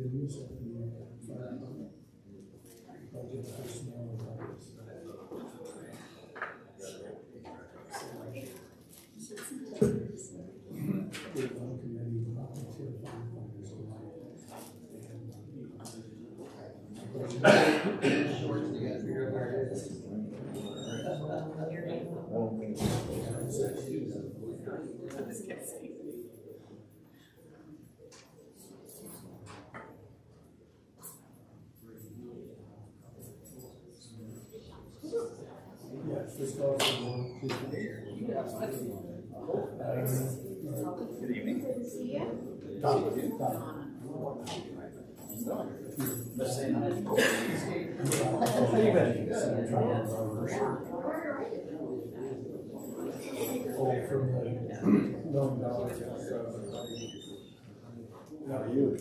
duties at the fire department. Budget personnel and others. With one committee, volunteer firefighters Yes, this goes from 1 to 3. Good evening. Good to see you. How are you?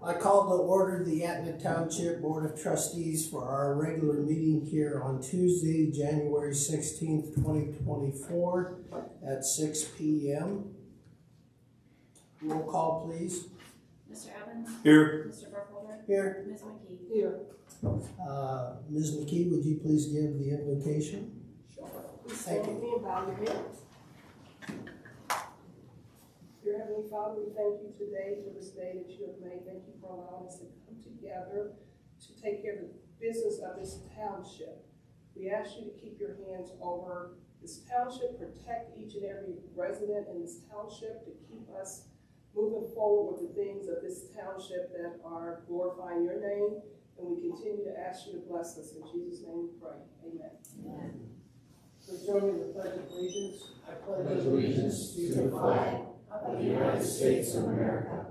I call to order the Etna Township Board of Trustees for our regular meeting here on Tuesday, January 16th, 2024 at 6 p.m. Roll call, please. Mr. Evans? Here. Mr. Burkholder? Here. Ms. McKee? Here. Ms. McKee, would you please give the invocation? Sure. Please Thank stand with me and bow your heads. Dear Heavenly Father, we thank you today for this day that you have made. Thank you for allowing us to come together to take care of the business of this township. We ask you to keep your hands over this township, protect each and every resident in this township, to keep us moving forward with the things of this township that are glorifying your name. And we continue to ask you to bless us. In Jesus' name we pray. Amen. Amen. Please join me in the Pledge of Allegiance. I pledge allegiance to the flag of the United States of America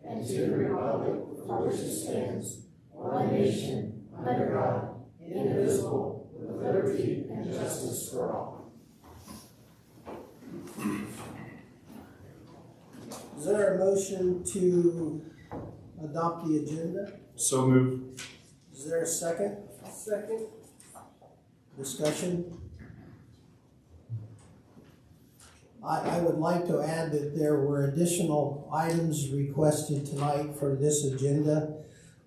and to the republic for which it stands, one nation, under God, indivisible, with liberty and justice for all. Is there a motion to adopt the agenda? So moved. Is there a second? Second. Discussion? I would like to add that there were additional items requested tonight for this agenda,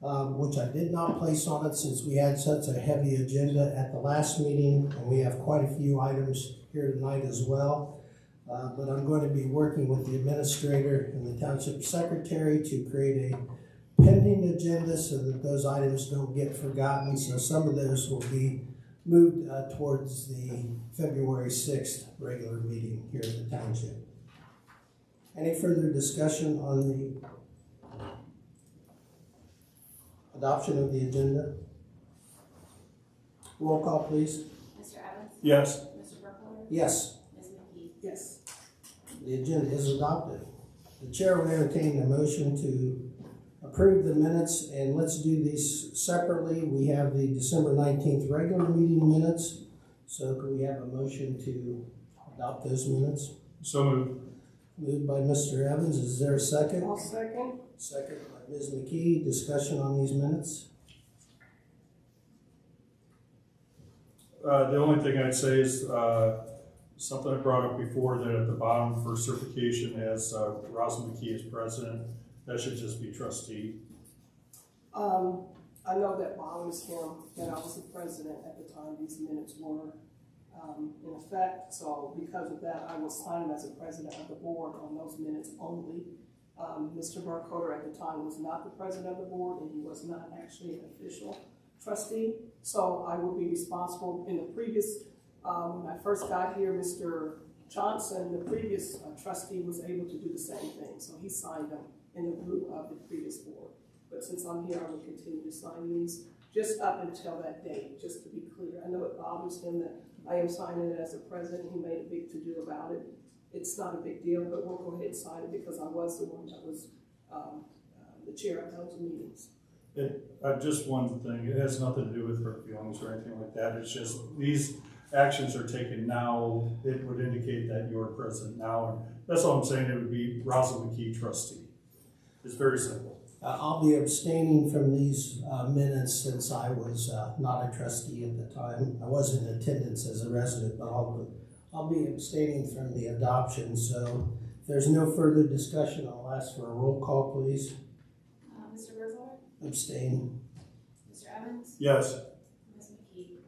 which I did not place on it since we had such a heavy agenda at the last meeting, and we have quite a few items here tonight as well. But I'm going to be working with the administrator and the township secretary to create a pending agenda so that those items don't get forgotten. So some of those will be moved towards the February 6th regular meeting here at the township. Any further discussion on the adoption of the agenda? Roll call, please. Mr. Evans? Yes. Mr. Burkholder? Yes, Ms. McKee? Yes. the agenda is adopted. The chair will entertain a motion to approve the minutes, and let's do these separately. We have the December 19th regular meeting minutes. So could we have a motion to adopt those minutes? So moved. Moved by Mr. Evans. Is there a second? I'll second. Second by Ms. McKee. Discussion on these minutes? The only thing I'd say is something I brought up before, that at the bottom for certification as Rosalyn McKee as president, that should just be trustee. I know that Bob was him, and I was the president at the time these minutes were in effect. So because of that, I will sign as a president of the board on those minutes only. Mr. Burkholder at the time was not the president of the board, and he was not actually an official trustee. So I will be responsible. In the previous, when I first got here, Mr. Johnson, the previous trustee, was able to do the same thing. So he signed them in the group of the previous board. But since I'm here, I will continue to sign these just up until that date, just to be clear. I know it bothers him that I am signing it as a president. He made a big to-do about it. It's not a big deal, but we'll go ahead and sign it because I was the one that was the chair of those meetings. Just one thing, it has nothing to do with her feelings or anything like that. It's just these actions are taken now. It would indicate that you're president now. And that's all I'm saying. It would be Rosalind McKee, trustee. It's very simple. I'll be abstaining from these minutes since I was not a trustee at the time. I was in attendance as a resident, but I'll be abstaining from the adoption. So if there's no further discussion, I'll ask for a roll call, please. Mr. Burkholder? Abstain. Mr. Evans? Yes. Ms. McKee?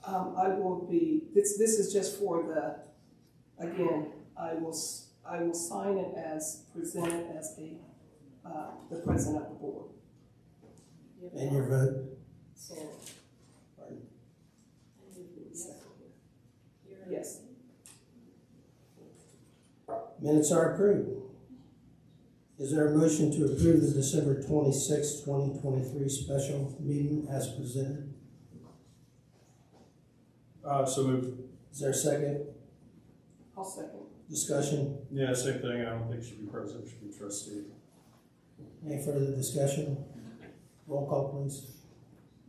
I will be, this is just for the, again, I will sign it as presented as the president of the board. And your vote? So, Pardon? yes. Minutes are approved. Is there a motion to approve the December 26, 2023 special meeting as presented? So moved. Is there a second? I'll second. Discussion? Yeah, same thing. I don't think she should be president, she should be trustee. Any further discussion? Roll call, please.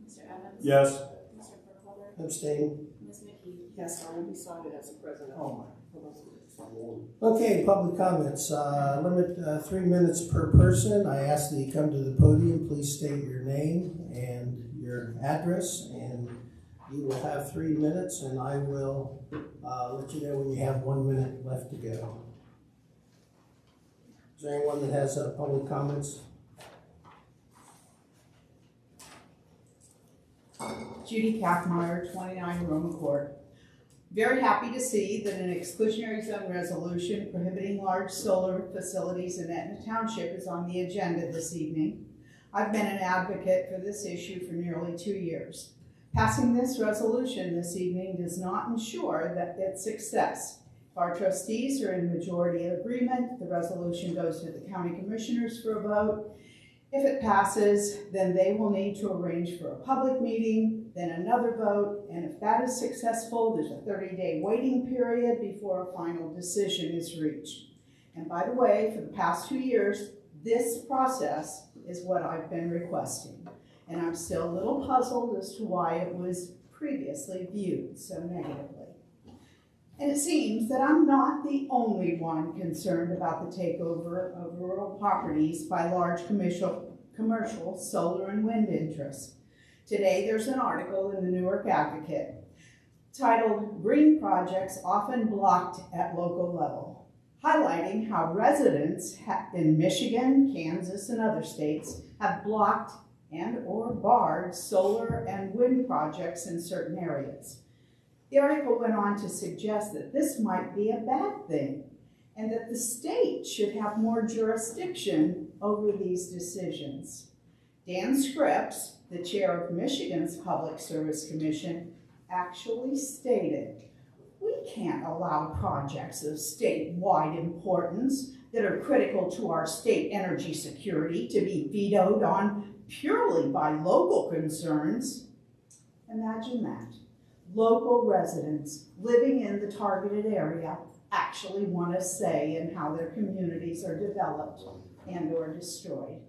Mr. Evans? Yes. Mr. Burkholder? Abstain. Ms. McKee? Yes, I will be signing as the president. Okay, public comments. Limit 3 minutes per person. I ask that you come to the podium. Please state your name and your address, and you will have 3 minutes, and I will let you know when you have 1 minute left to go. Is there anyone that has public comments? Judy Kathmeyer, 29 Roman Court. Very happy to see that an exclusionary zone resolution prohibiting large solar facilities in Etna Township is on the agenda this evening. I've been an advocate for this issue for nearly 2 years. Passing this resolution this evening does not ensure that its success. If our trustees are in majority agreement, the resolution goes to the county commissioners for a vote. If it passes, then they will need to arrange for a public meeting, then another vote, and if that is successful, there's a 30-day waiting period before a final decision is reached. And by the way, for the past 2 years, this process is what I've been requesting. And I'm still a little puzzled as to why it was previously viewed so negatively. And it seems that I'm not the only one concerned about the takeover of rural properties by large commercial solar and wind interests. Today, there's an article in the Newark Advocate titled "Green Projects Often Blocked at Local Level," highlighting how residents in Michigan, Kansas, and other states have blocked and or barred solar and wind projects in certain areas. The article went on to suggest that this might be a bad thing and that the state should have more jurisdiction over these decisions. Dan Scripps, the chair of Michigan's Public Service Commission, actually stated, "We can't allow projects of statewide importance that are critical to our state energy security to be vetoed on purely by local concerns." Imagine that. Local residents living in the targeted area actually want a say in how their communities are developed and or destroyed.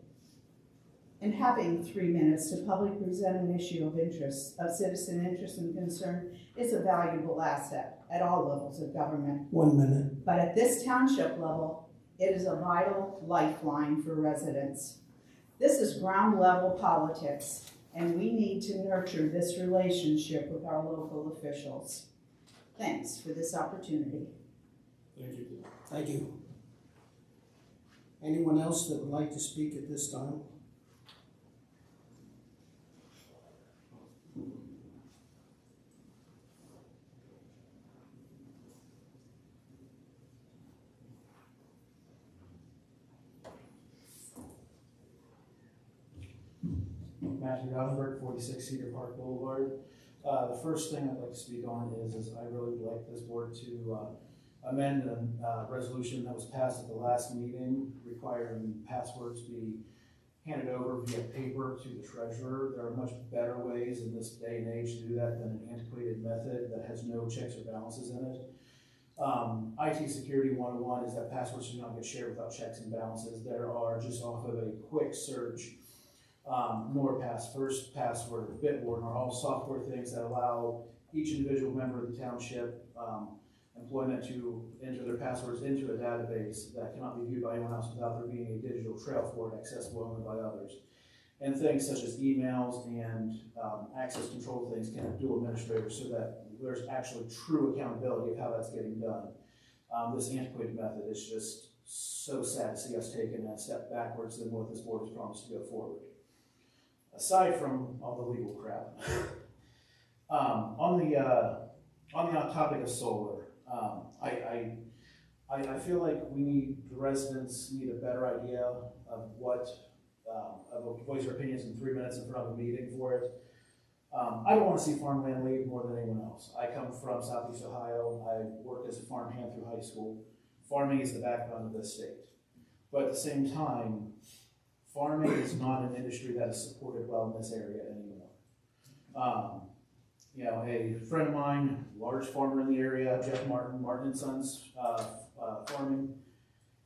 And having 3 minutes to publicly present an issue of interest, of citizen interest and concern, is a valuable asset at all levels of government. 1 minute. But at this township level, it is a vital lifeline for residents. This is ground level politics, and we need to nurture this relationship with our local officials. Thanks for this opportunity. Thank you. Thank you. Anyone else that would like to speak at this time? Matthew Raudenberg, 46 Cedar Park Boulevard. The first thing I'd like to speak on is I really would like this board to amend a resolution that was passed at the last meeting requiring passwords be handed over via paper to the treasurer. There are much better ways in this day and age to do that than an antiquated method that has no checks or balances in it. IT Security 101 is that passwords do not get shared without checks and balances. There are, just off of a quick search, NordPass, First Password, Bitwarden are all software things that allow each individual member of the township employment to enter their passwords into a database that cannot be viewed by anyone else without there being a digital trail for it, accessible only by others. And things such as emails and access control things can have dual administrators so that there's actually true accountability of how that's getting done. This antiquated method is just so sad to see us taking a step backwards than what this board has promised to go forward. Aside from all the legal crap, on the topic of solar, I feel like the residents need a better idea of what, of voice their opinions in 3 minutes in front of a meeting for it. I don't want to see farmland leave more than anyone else. I come from Southeast Ohio. I worked as a farmhand through high school. Farming is the backbone of this state. But at the same time, farming is not an industry that is supported well in this area anymore. You know, a friend of mine, large farmer in the area, Jeff Martin and Sons Farming,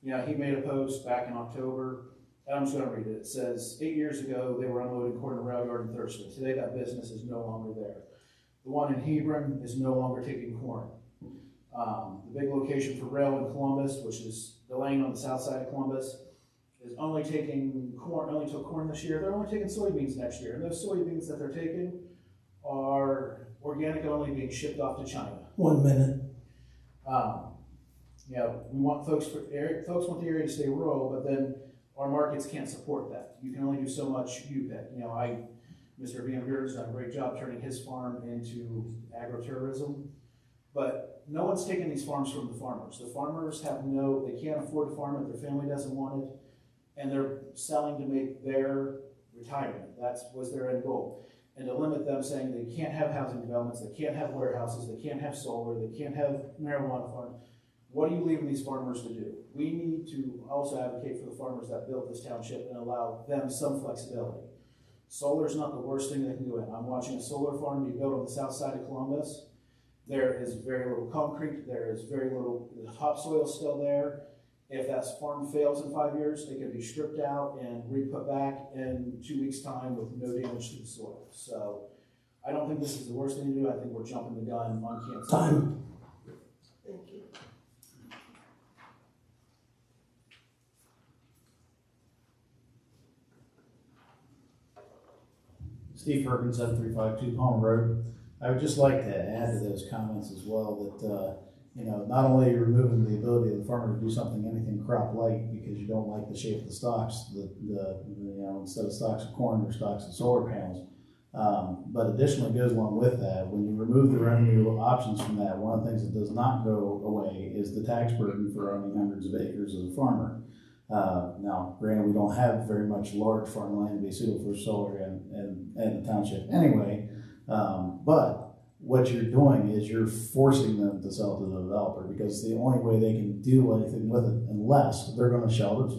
you know, he made a post back in October. I'm just going to read it. It says, 8 years ago, they were unloading corn in the rail yard in Thurston. Today, that business is no longer there. The one in Hebron is no longer taking corn. The big location for rail in Columbus, which is the lane on the south side of Columbus, is only taking corn, only took corn this year. They're only taking soybeans next year. And those soybeans that they're taking are organic only, being shipped off to China. 1 minute. You know, we want folks want the area to stay rural, but then our markets can't support that. You can only do so much UPIC. You know, Mr. Van Buren's done a great job turning his farm into agritourism, but no one's taking these farms from the farmers. The farmers they can't afford to farm it, their family doesn't want it, and they're selling to make their retirement. That was their end goal. And to limit them, saying they can't have housing developments, they can't have warehouses, they can't have solar, they can't have marijuana farms. What are you leaving these farmers to do? We need to also advocate for the farmers that built this township and allow them some flexibility. Solar is not the worst thing they can do. I'm watching a solar farm be built on the south side of Columbus. There is very little concrete. There is very little, the topsoil still there. If that farm fails in 5 years, it can be stripped out and re-put back in 2 weeks' time with no damage to the soil. So I don't think this is the worst thing to do. I think we're jumping the gun on cancer. Time. Thank you. Steve Perkins, 7352 Palmer Road. I would just like to add to those comments as well that, you know, not only are you removing the ability of the farmer to do something, anything crop light, because you don't like the shape of the stalks, you know, instead of stalks of corn or stalks of solar panels. But additionally goes along with that, when you remove the revenue options from that, one of the things that does not go away is the tax burden for owning hundreds of acres as a farmer. Now, granted, we don't have very much large farmland to be suitable for solar in the township anyway, but what you're doing is you're forcing them to sell to the developer, because the only way they can do anything with it, unless they're going to shelter,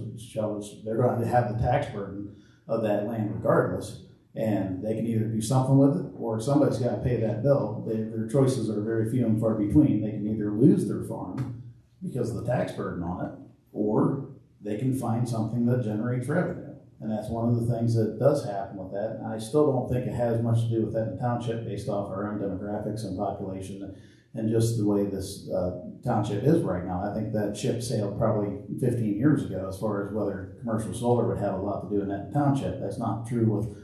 they're going to have the tax burden of that land regardless, and they can either do something with it or somebody's got to pay that bill. Their choices are very few and far between. They can either lose their farm because of the tax burden on it, or they can find something that generates revenue. And that's one of the things that does happen with that. And I still don't think it has much to do with that in the township based off our own demographics and population and just the way this township is right now. I think that ship sailed probably 15 years ago as far as whether commercial solar would have a lot to do in that township. That's not true with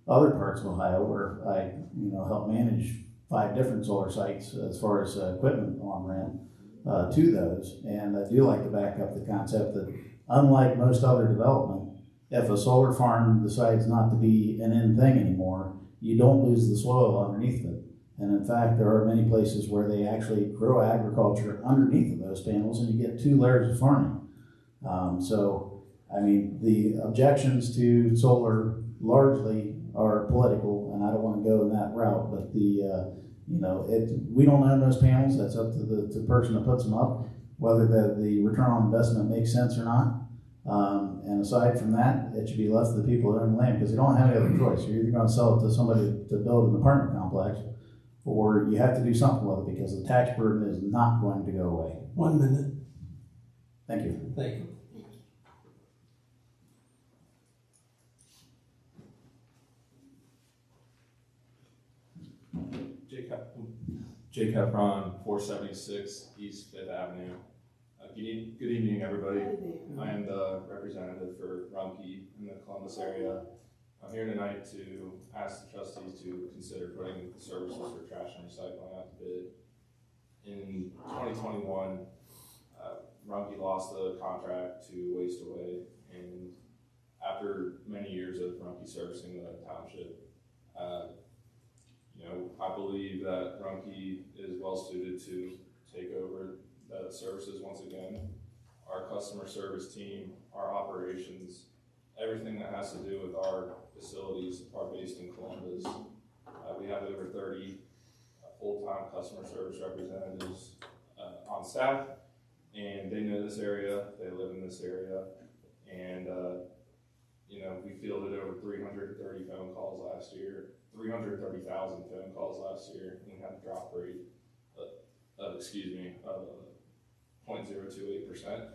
other parts of Ohio where I help manage 5 different solar sites as far as equipment on rent to those. And I do like to back up the concept that unlike most other development, if a solar farm decides not to be an in thing anymore, you don't lose the soil underneath it. And in fact, there are many places where they actually grow agriculture underneath of those panels, and you get 2 layers of farming. So, I mean, the objections to solar largely are political, and I don't want to go in that route, but we don't own those panels. That's up to the person that puts them up, whether the return on investment makes sense or not. And aside from that, it should be left to the people that own land, because they don't have any other choice. You're either going to sell it to somebody to build an apartment complex, or you have to do something with it, because the tax burden is not going to go away. 1 minute. Thank you. Thank you. Jake Heffron, 476 East 5th Avenue. Good evening, everybody. I am the representative for Rumpke in the Columbus area. I'm here tonight to ask the trustees to consider putting the services for trash and recycling out to bid. In 2021, Rumpke lost the contract to Waste Away, and after many years of Rumpke servicing the township, I believe that Rumpke is well suited to take over the services once again. Our customer service team, our operations, everything that has to do with our facilities are based in Columbus. We have over 30 full-time customer service representatives on staff, and they know this area, they live in this area, and we fielded over 330 phone calls last year, 330,000 phone calls last year, and we had a drop rate of 0.028%.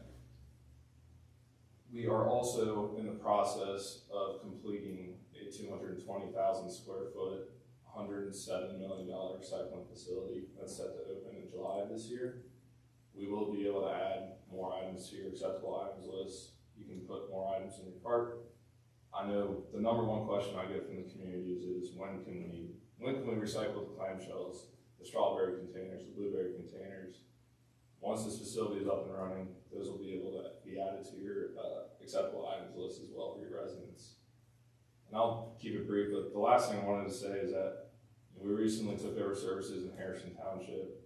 We are also in the process of completing a 220,000 square foot, $107 million recycling facility that's set to open in July of this year. We will be able to add more items to your acceptable items list. You can put more items in your cart. I know the number one question I get from the communities is when can we recycle the clamshells, the strawberry containers, the blueberry containers. Once this facility is up and running, those will be able to be added to your acceptable items list as well for your residents. And I'll keep it brief, but the last thing I wanted to say is that we recently took over services in Harrison Township,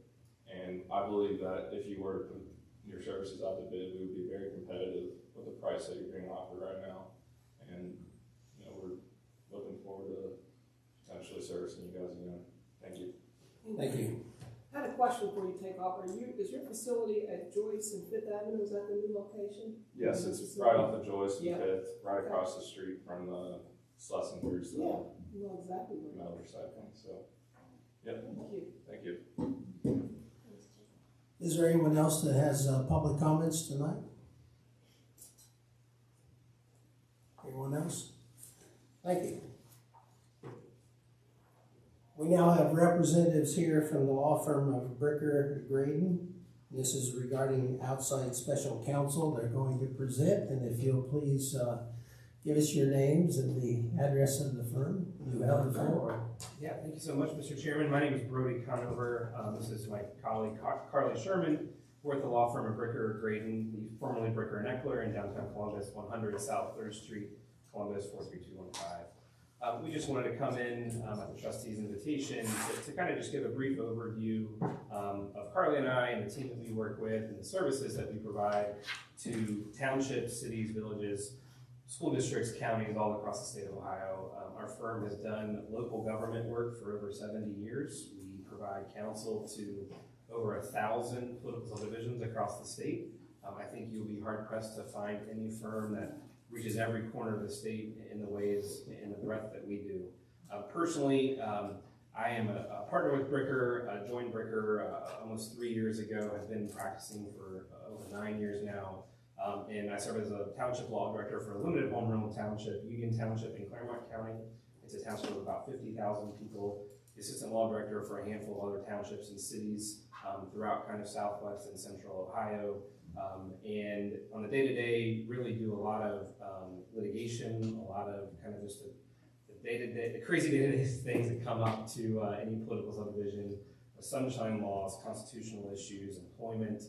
and I believe that if you were to put your services out to bid, we would be very competitive with the price that you're being offered right now. And we're looking forward to potentially servicing you guys again. Thank you. Thank you. I had a question before you take off. Is your facility at Joyce and Fifth Avenue, is that the new location? Yes, it's right off of Joyce and Fifth, right across the street from the Schlessinger's. Yeah, you know exactly what. Metal recycling, so, yep. Thank you. Thank you. Is there anyone else that has public comments tonight? Anyone else? Thank you. We now have representatives here from the law firm of Bricker Graydon. This is regarding outside special counsel. They're going to present, and if you'll please give us your names and the address of the firm. You have the floor. Yeah, thank you so much, Mr. Chairman. My name is Brody Conover. This is my colleague Carly Sherman. We're at the law firm of Bricker Graydon, formerly Bricker & Eckler in downtown Columbus, 100 South 3rd Street, Columbus 43215. We just wanted to come in at the trustees' invitation to kind of just give a brief overview of Carly and I and the team that we work with and the services that we provide to townships, cities, villages, school districts, counties all across the state of Ohio. Our firm has done local government work for over 70 years. We provide counsel to over 1,000 political subdivisions across the state. I think you'll be hard pressed to find any firm that reaches every corner of the state in the ways, in the breadth that we do. Personally, I am a partner with Bricker, joined Bricker almost 3 years ago, have been practicing for over 9 years now. And I serve as a township law director for a limited home rule township, Union Township in Claremont County. It's a township of about 50,000 people. The assistant law director for a handful of other townships and cities throughout kind of southwest and central Ohio. And on the day-to-day, really do a lot of litigation, a lot of kind of just the day-to-day, the crazy day-to-day things that come up to any political subdivision, sunshine laws, constitutional issues, employment,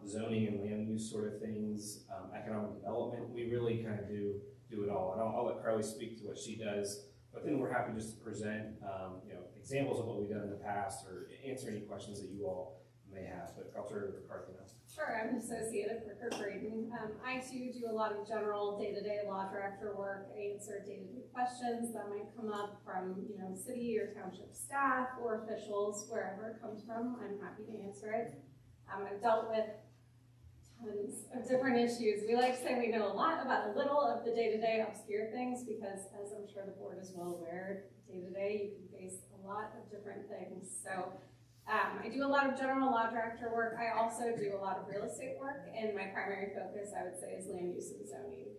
zoning and land use sort of things, economic development. We really kind of do it all. And I'll let Carly speak to what she does, but then we're happy just to present examples of what we've done in the past or answer any questions that you all may have. But I'll turn it over to Carly now. Sure, I'm an associate at Bricker Graydon. I too do a lot of general day-to-day law director work. I answer day-to-day questions that might come up from, city or township staff or officials, wherever it comes from. I'm happy to answer it. I've dealt with tons of different issues. We like to say we know a lot about a little of the day-to-day obscure things because, as I'm sure the board is well aware, day-to-day you can face a lot of different things. So I do a lot of general law director work. I also do a lot of real estate work, and my primary focus, I would say, is land use and zoning.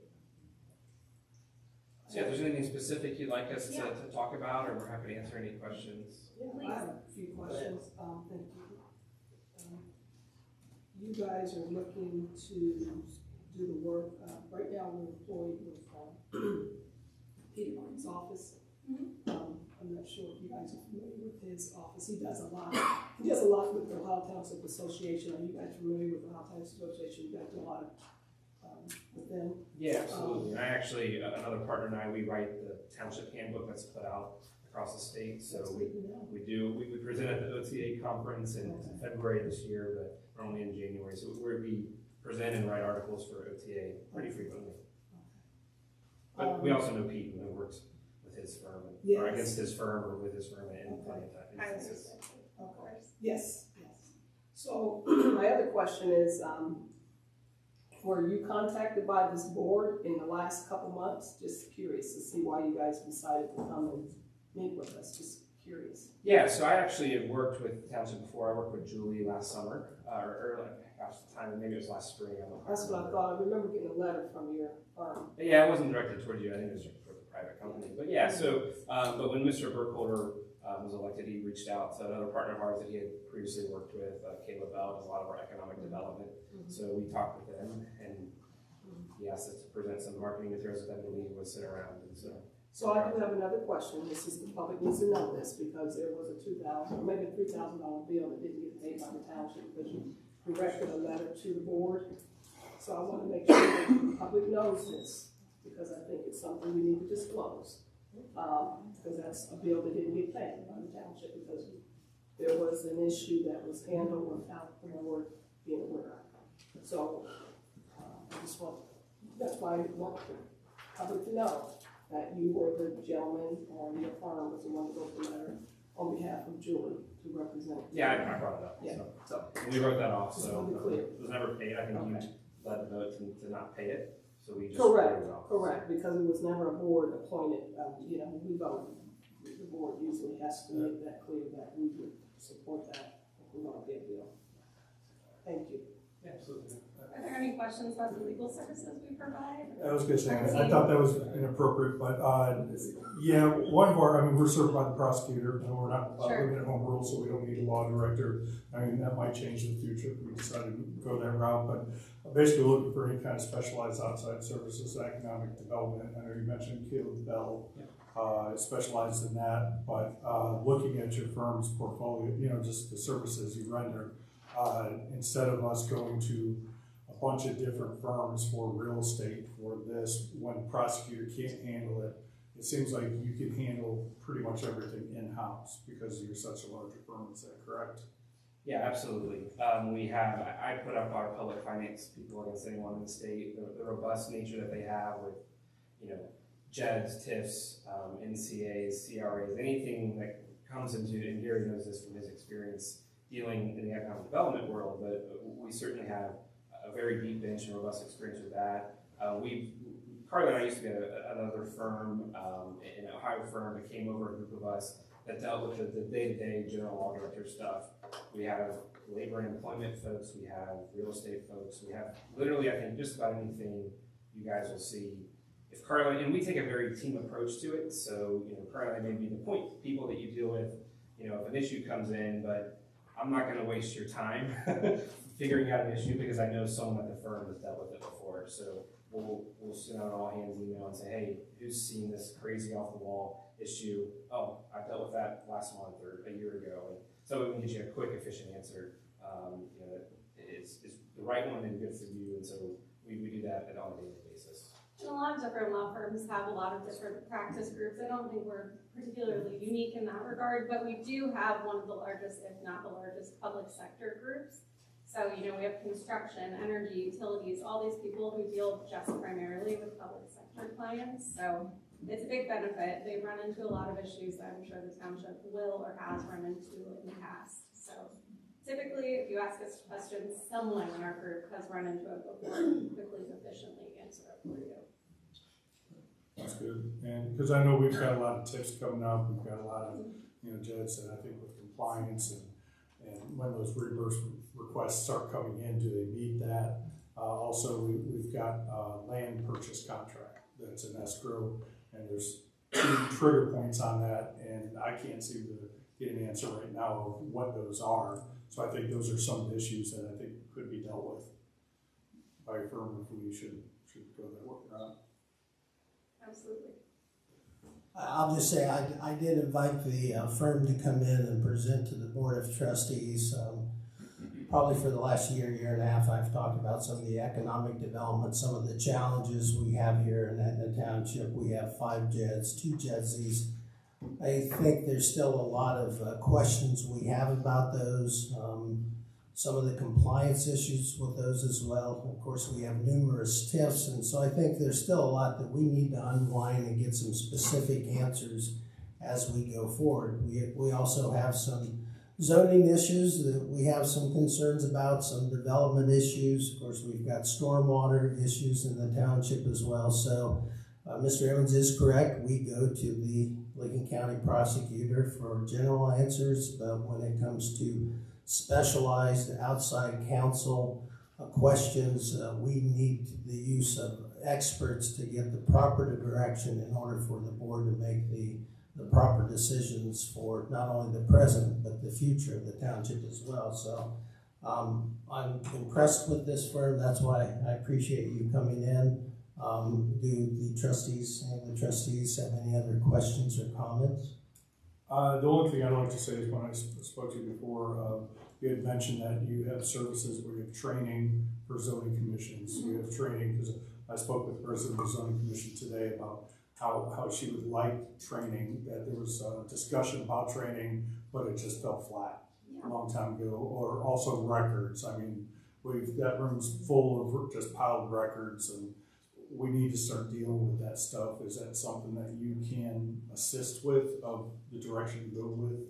So, if there's anything specific you'd like us to talk about, or we're happy to answer any questions. Yeah, I have a few questions. Thank you. You guys are looking to do the work. Right now, we're employed with Peter Martin's office. I'm not sure if you guys are familiar with his office. He does a lot. He does a lot with the Ohio Township Association. Are you guys familiar with the Ohio Township Association? You guys do a lot with them? Yeah, absolutely. And I actually, another partner and I, we write the township handbook that's put out across the state. So we present at the OTA conference in February this year, but normally in January. So we present and write articles for OTA pretty frequently. But we also know Pete, who works with his firm, or against his firm, or with his firm in plenty of instances. Of course. Yes. So my other question is, were you contacted by this board in the last couple months? Just curious to see why you guys decided to come and meet with us. Just curious. Yeah, so I actually have worked with the township before. I worked with Julie last summer, maybe it was last spring. That's what I thought. I remember getting a letter from your firm. Yeah, it wasn't directed toward you. I think it was directed toward the private company. But yeah, so but when Mr. Burkholder was elected, he reached out to another partner of ours that he had previously worked with, Caleb Bell, does a lot of our economic development. So we talked with them, and he asked us to present some marketing materials that we would sit around. And so I do have another question. This is the public needs to know this because there was a $2,000 or maybe a $3,000 bill that didn't get paid by the township because you directed a letter to the board. So I want to make sure that the public knows this because I think it's something we need to disclose. Because that's a bill that didn't get paid by the township because there was an issue that was handled without the board being aware of. So I just want, that's why I want the public to know that you were the gentleman or your firm was the one who wrote the letter on behalf of Julie to represent. Yeah, I brought it up. Yeah. So we wrote that off. So it was never paid. I think you led the vote to not pay it. So we just correct, because it was never a board appointed. We voted. The board usually has to make that clear that we would support that if we want to get a bill. Thank you. Yeah, absolutely. Are there any questions about the legal services we provide? I was going to say, I thought that was inappropriate, but yeah, one of our, we're served by the prosecutor, and we're not living at home rule, so we don't need a law director. That might change in the future if we decide to go that route, but basically looking for any kind of specialized outside services, economic development. I know you mentioned Caleb Bell, specialized in that, but looking at your firm's portfolio, just the services you render, instead of us going to a bunch of different firms for real estate for this, when the prosecutor can't handle it, it seems like you can handle pretty much everything in-house because you're such a larger firm. Is that correct? Yeah, absolutely. I put up our public finance people against anyone in the state, the robust nature that they have with, JEDs, TIFs, NCAs, CRAs, anything that comes into, and Gary knows this from his experience dealing in the economic development world, but we certainly have a very deep bench and robust experience with that. Carly and I used to be at another firm, an Ohio firm that came over, a group of us that dealt with the day-to-day general law director stuff. We have labor and employment folks, we have real estate folks, we have literally, I think, just about anything you guys will see. If Carly, and we take a very team approach to it, so, Carly may be the point people that you deal with, if an issue comes in, but I'm not going to waste your time figuring out an issue because I know someone at the firm has dealt with it before. So we'll send out an all hands email and say, hey, who's seen this crazy off the wall issue? Oh, I dealt with that last month or a year ago. And so we can get you a quick, efficient answer. That is the right one and good for you. And so we do that on a daily basis. And a lot of different law firms have a lot of different practice groups. I don't think we're particularly unique in that regard, but we do have one of the largest, if not the largest, public sector groups. So, you know, we have construction, energy, utilities, all these people who deal just primarily with public sector clients. So it's a big benefit. They run into a lot of issues that I'm sure the township will or has run into in the past. So typically, if you ask us questions, someone in our group has run into it before and quickly and efficiently answer it for you. That's good. And because I know we've got a lot of tips coming up, we've got a lot of, you know, Jed said, I think with compliance and when those reimbursement requests start coming in, do they meet that? Also, we've got a land purchase contract that's an escrow, and there's 2 trigger points on that, and I can't seem to get an answer right now of what those are. So I think those are some of the issues that I think could be dealt with by a firm if we should go that route. Absolutely. I'll just say I did invite the firm to come in and present to the Board of Trustees. Probably for the last year and a half, I've talked about some of the economic development, some of the challenges we have here in Etna Township. We have 5 JEDs, 2 JEDZs. I think there's still a lot of questions we have about those. Some of the compliance issues with those as well. Of course, we have numerous TIFs, and so I think there's still a lot that we need to unwind and get some specific answers as we go forward. We also have some zoning issues that we have some concerns about, some development issues. Of course, we've got stormwater issues in the township as well. So Mr. Evans is correct. We go to the Lincoln County prosecutor for general answers, but when it comes to specialized outside counsel questions, we need the use of experts to get the proper direction in order for the board to make the proper decisions for not only the present but the future of the township as well. So I'm impressed with this firm. That's why I appreciate you coming in. Do the trustees have any other questions or comments? The only thing I'd like to say is when I spoke to you before, you had mentioned that you have services where you have training for zoning commissions. You have training, because I spoke with the president of the zoning commission today about how she would like training, that there was a discussion about training, but it just fell flat a long time ago, or also records. I mean, that room's full of just piled records, and we need to start dealing with that stuff. Is that something that you can assist with, of the direction you go with?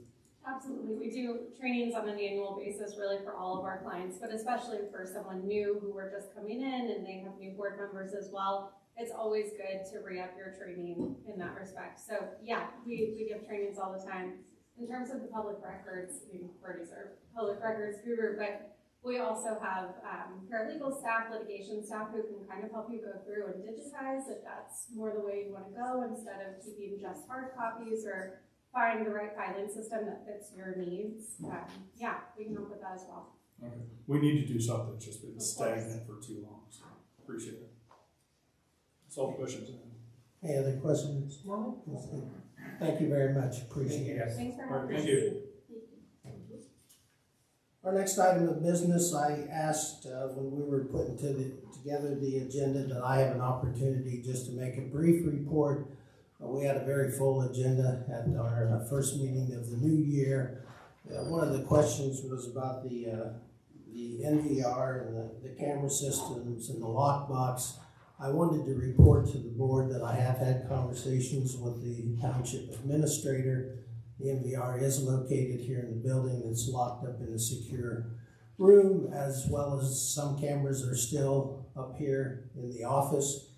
Absolutely. We do trainings on an annual basis really for all of our clients, but especially for someone new who are just coming in and they have new board members as well. It's always good to re-up your training in that respect. So yeah, we give trainings all the time. In terms of the public records, we already serve public records guru, but we also have paralegal staff, litigation staff who can kind of help you go through and digitize if that's more the way you want to go, instead of keeping just hard copies, or find the right filing system that fits your needs. Yeah, we can help with that as well. Okay. We need to do something that's just been stagnant for too long, so appreciate it. That's all the questions. Any other questions? No? Thank you very much. Appreciate it. Thanks for having us. Thank you. Our next item of business, I asked when we were putting together the agenda that I have an opportunity just to make a brief report. We had a very full agenda at our first meeting of the new year. One of the questions was about the NVR and the camera systems and the lockbox. I wanted to report to the board that I have had conversations with the township administrator. The NVR is located here in the building. It's locked up in a secure room, as well as some cameras are still up here in the office.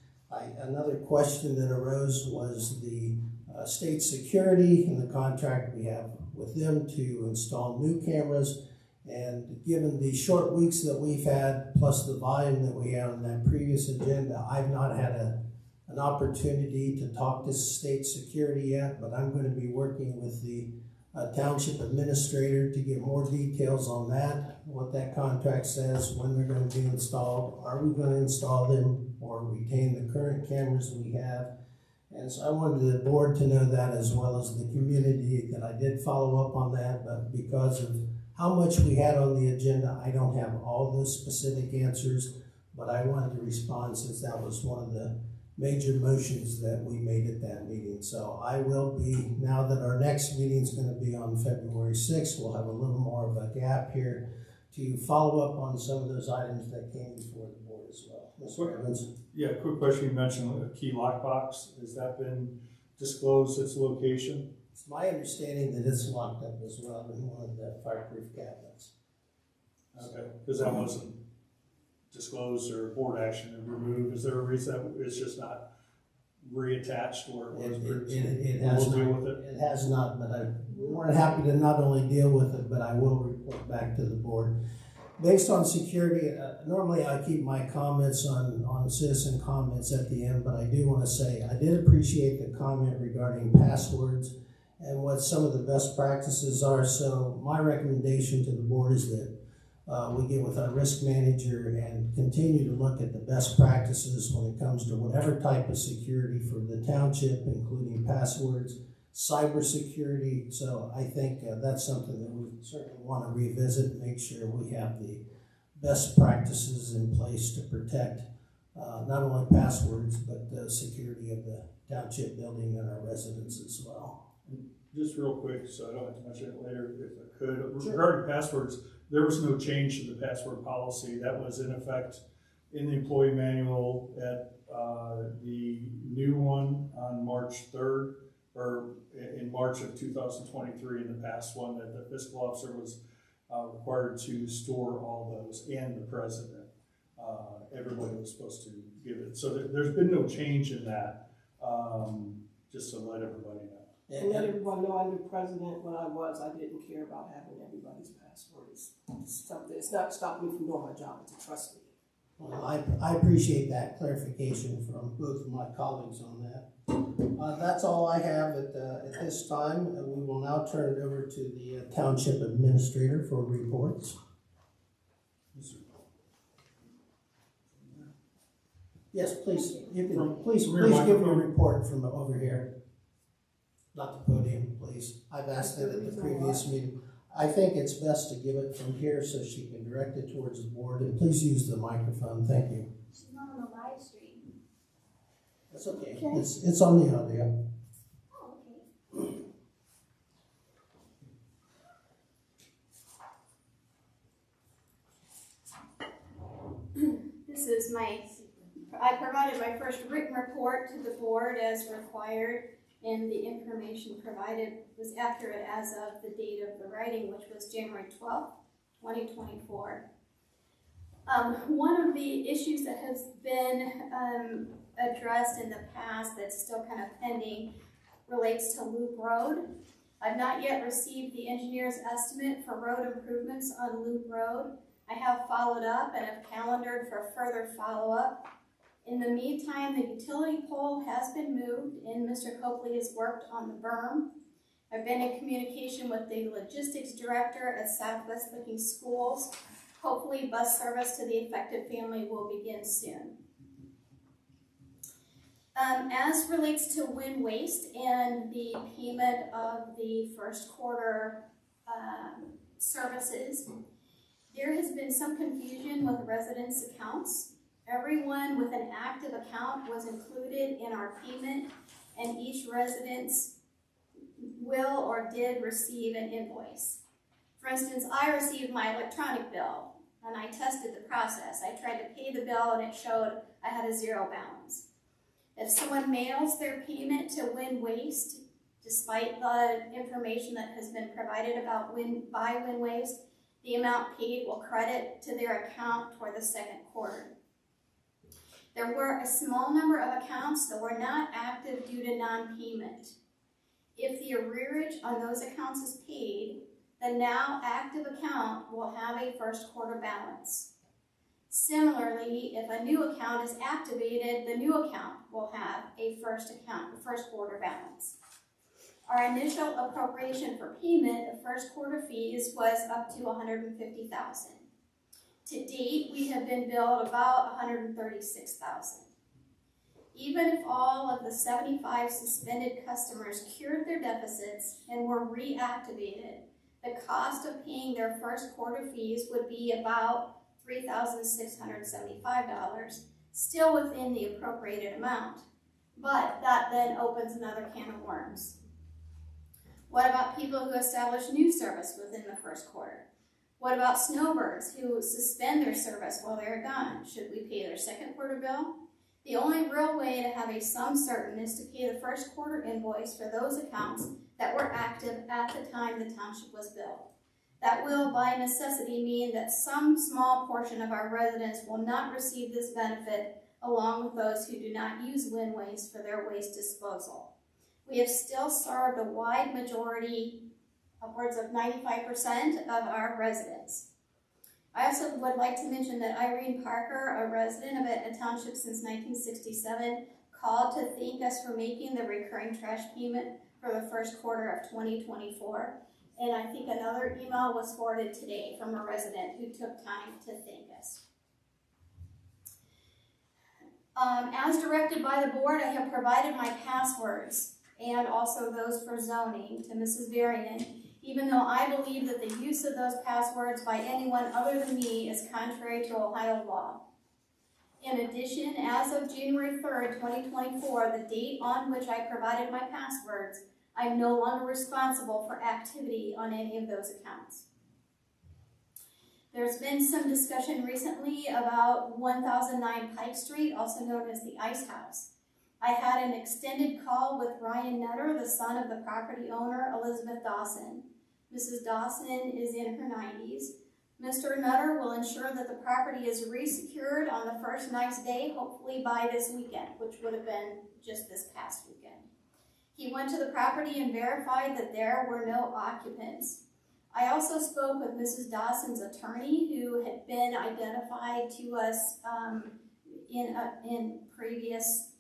Another question that arose was the state security and the contract we have with them to install new cameras. And given the short weeks that we've had, plus the volume that we had on that previous agenda, I've not had an opportunity to talk to state security yet, but I'm going to be working with the township administrator to get more details on that, what that contract says, when they're going to be installed, are we going to install them or retain the current cameras we have. And so I wanted the board to know that, as well as the community, that I did follow up on that, but because of how much we had on the agenda, I don't have all those specific answers, but I wanted to respond since that was one of the major motions that we made at that meeting. So I will be, now that our next meeting is going to be on February 6th, we'll have a little more of a gap here to follow up on some of those items that came before the board as well. Mr. Evans? Yeah, quick question, you mentioned a key lockbox, has that been disclosed, its location? It's my understanding that it's locked up as well in one of the fireproof cabinets. Okay, because that wasn't disclosed or board action and removed, is there a reason that it's just not reattached or It has we'll deal not, with it? it has not, but I'm more than happy to not only deal with it, but I will report back to the board. Based on security, normally I keep my comments on citizen comments at the end, but I do want to say I did appreciate the comment regarding passwords and what some of the best practices are. So my recommendation to the board is that we get with our risk manager and continue to look at the best practices when it comes to whatever type of security for the township, including passwords, cybersecurity. So I think that's something that we certainly want to revisit, make sure we have the best practices in place to protect not only passwords, but the security of the township building and our residents as well. Just real quick, so I don't have to mention it later if I could. Sure. Regarding passwords, there was no change to the password policy. That was in effect in the employee manual at the new one on March 3rd, or in March of 2023, in the past one that the fiscal officer was required to store all those, and the president. Everybody was supposed to give it. So there's been no change in that, just to let everybody know. And let everyone know I'm the president. When I didn't care about having everybody's password. It's not stopping me from doing my job, trust me. Well, I appreciate that clarification from both of my colleagues on that. That's all I have at this time. We will now turn it over to the township administrator for reports. Yes, please. You can please give me a report from over here. Not the podium, please. I've asked that at the previous meeting. I think it's best to give it from here so she can direct it towards the board, and please use the microphone. Thank you. She's not on the live stream. That's okay. It's on the audio. Oh, okay. This is I provided my first written report to the board as required, and the information provided was accurate as of the date of the writing, which was January 12th, 2024. One of the issues that has been addressed in the past that's still kind of pending relates to Loop Road. I've not yet received the engineer's estimate for road improvements on Loop Road. I have followed up and have calendared for further follow-up. In the meantime, the utility pole has been moved and Mr. Copley has worked on the berm. I've been in communication with the logistics director at Southwest Licking Schools. Hopefully bus service to the affected family will begin soon. As relates to wind waste and the payment of the first quarter services, there has been some confusion with residents' accounts. Everyone with an active account was included in our payment, and each residence will or did receive an invoice. For instance, I received my electronic bill, and I tested the process. I tried to pay the bill, and it showed I had a zero balance. If someone mails their payment to Wind Waste, despite the information that has been provided about by Wind Waste, the amount paid will credit to their account for the second quarter. There were a small number of accounts that were not active due to non-payment. If the arrearage on those accounts is paid, the now active account will have a first quarter balance. Similarly, if a new account is activated, the new account will have a first quarter balance. Our initial appropriation for payment of first quarter fees was up to $150,000. To date, we have been billed about $136,000. Even if all of the 75 suspended customers cured their deficits and were reactivated, the cost of paying their first quarter fees would be about $3,675, still within the appropriated amount. But that then opens another can of worms. What about people who establish new service within the first quarter? What about snowbirds who suspend their service while they're gone? Should we pay their second quarter bill? The only real way to have a sum certain is to pay the first quarter invoice for those accounts that were active at the time the township was billed. That will, by necessity, mean that some small portion of our residents will not receive this benefit, along with those who do not use Wind Waste for their waste disposal. We have still served a wide majority, upwards of 95% of our residents. I also would like to mention that Irene Parker, a resident of Etna Township since 1967, called to thank us for making the recurring trash payment for the first quarter of 2024. And I think another email was forwarded today from a resident who took time to thank us. As directed by the board, I have provided my passwords and also those for zoning to Mrs. Varian, even though I believe that the use of those passwords by anyone other than me is contrary to Ohio law. In addition, as of January 3rd, 2024, the date on which I provided my passwords, I'm no longer responsible for activity on any of those accounts. There's been some discussion recently about 1009 Pike Street, also known as the Ice House. I had an extended call with Ryan Nutter, the son of the property owner, Elizabeth Dawson. Mrs. Dawson is in her 90s. Mr. Nutter will ensure that the property is resecured on the first nice day, hopefully by this weekend, which would have been just this past weekend. He went to the property and verified that there were no occupants. I also spoke with Mrs. Dawson's attorney, who had been identified to us in previous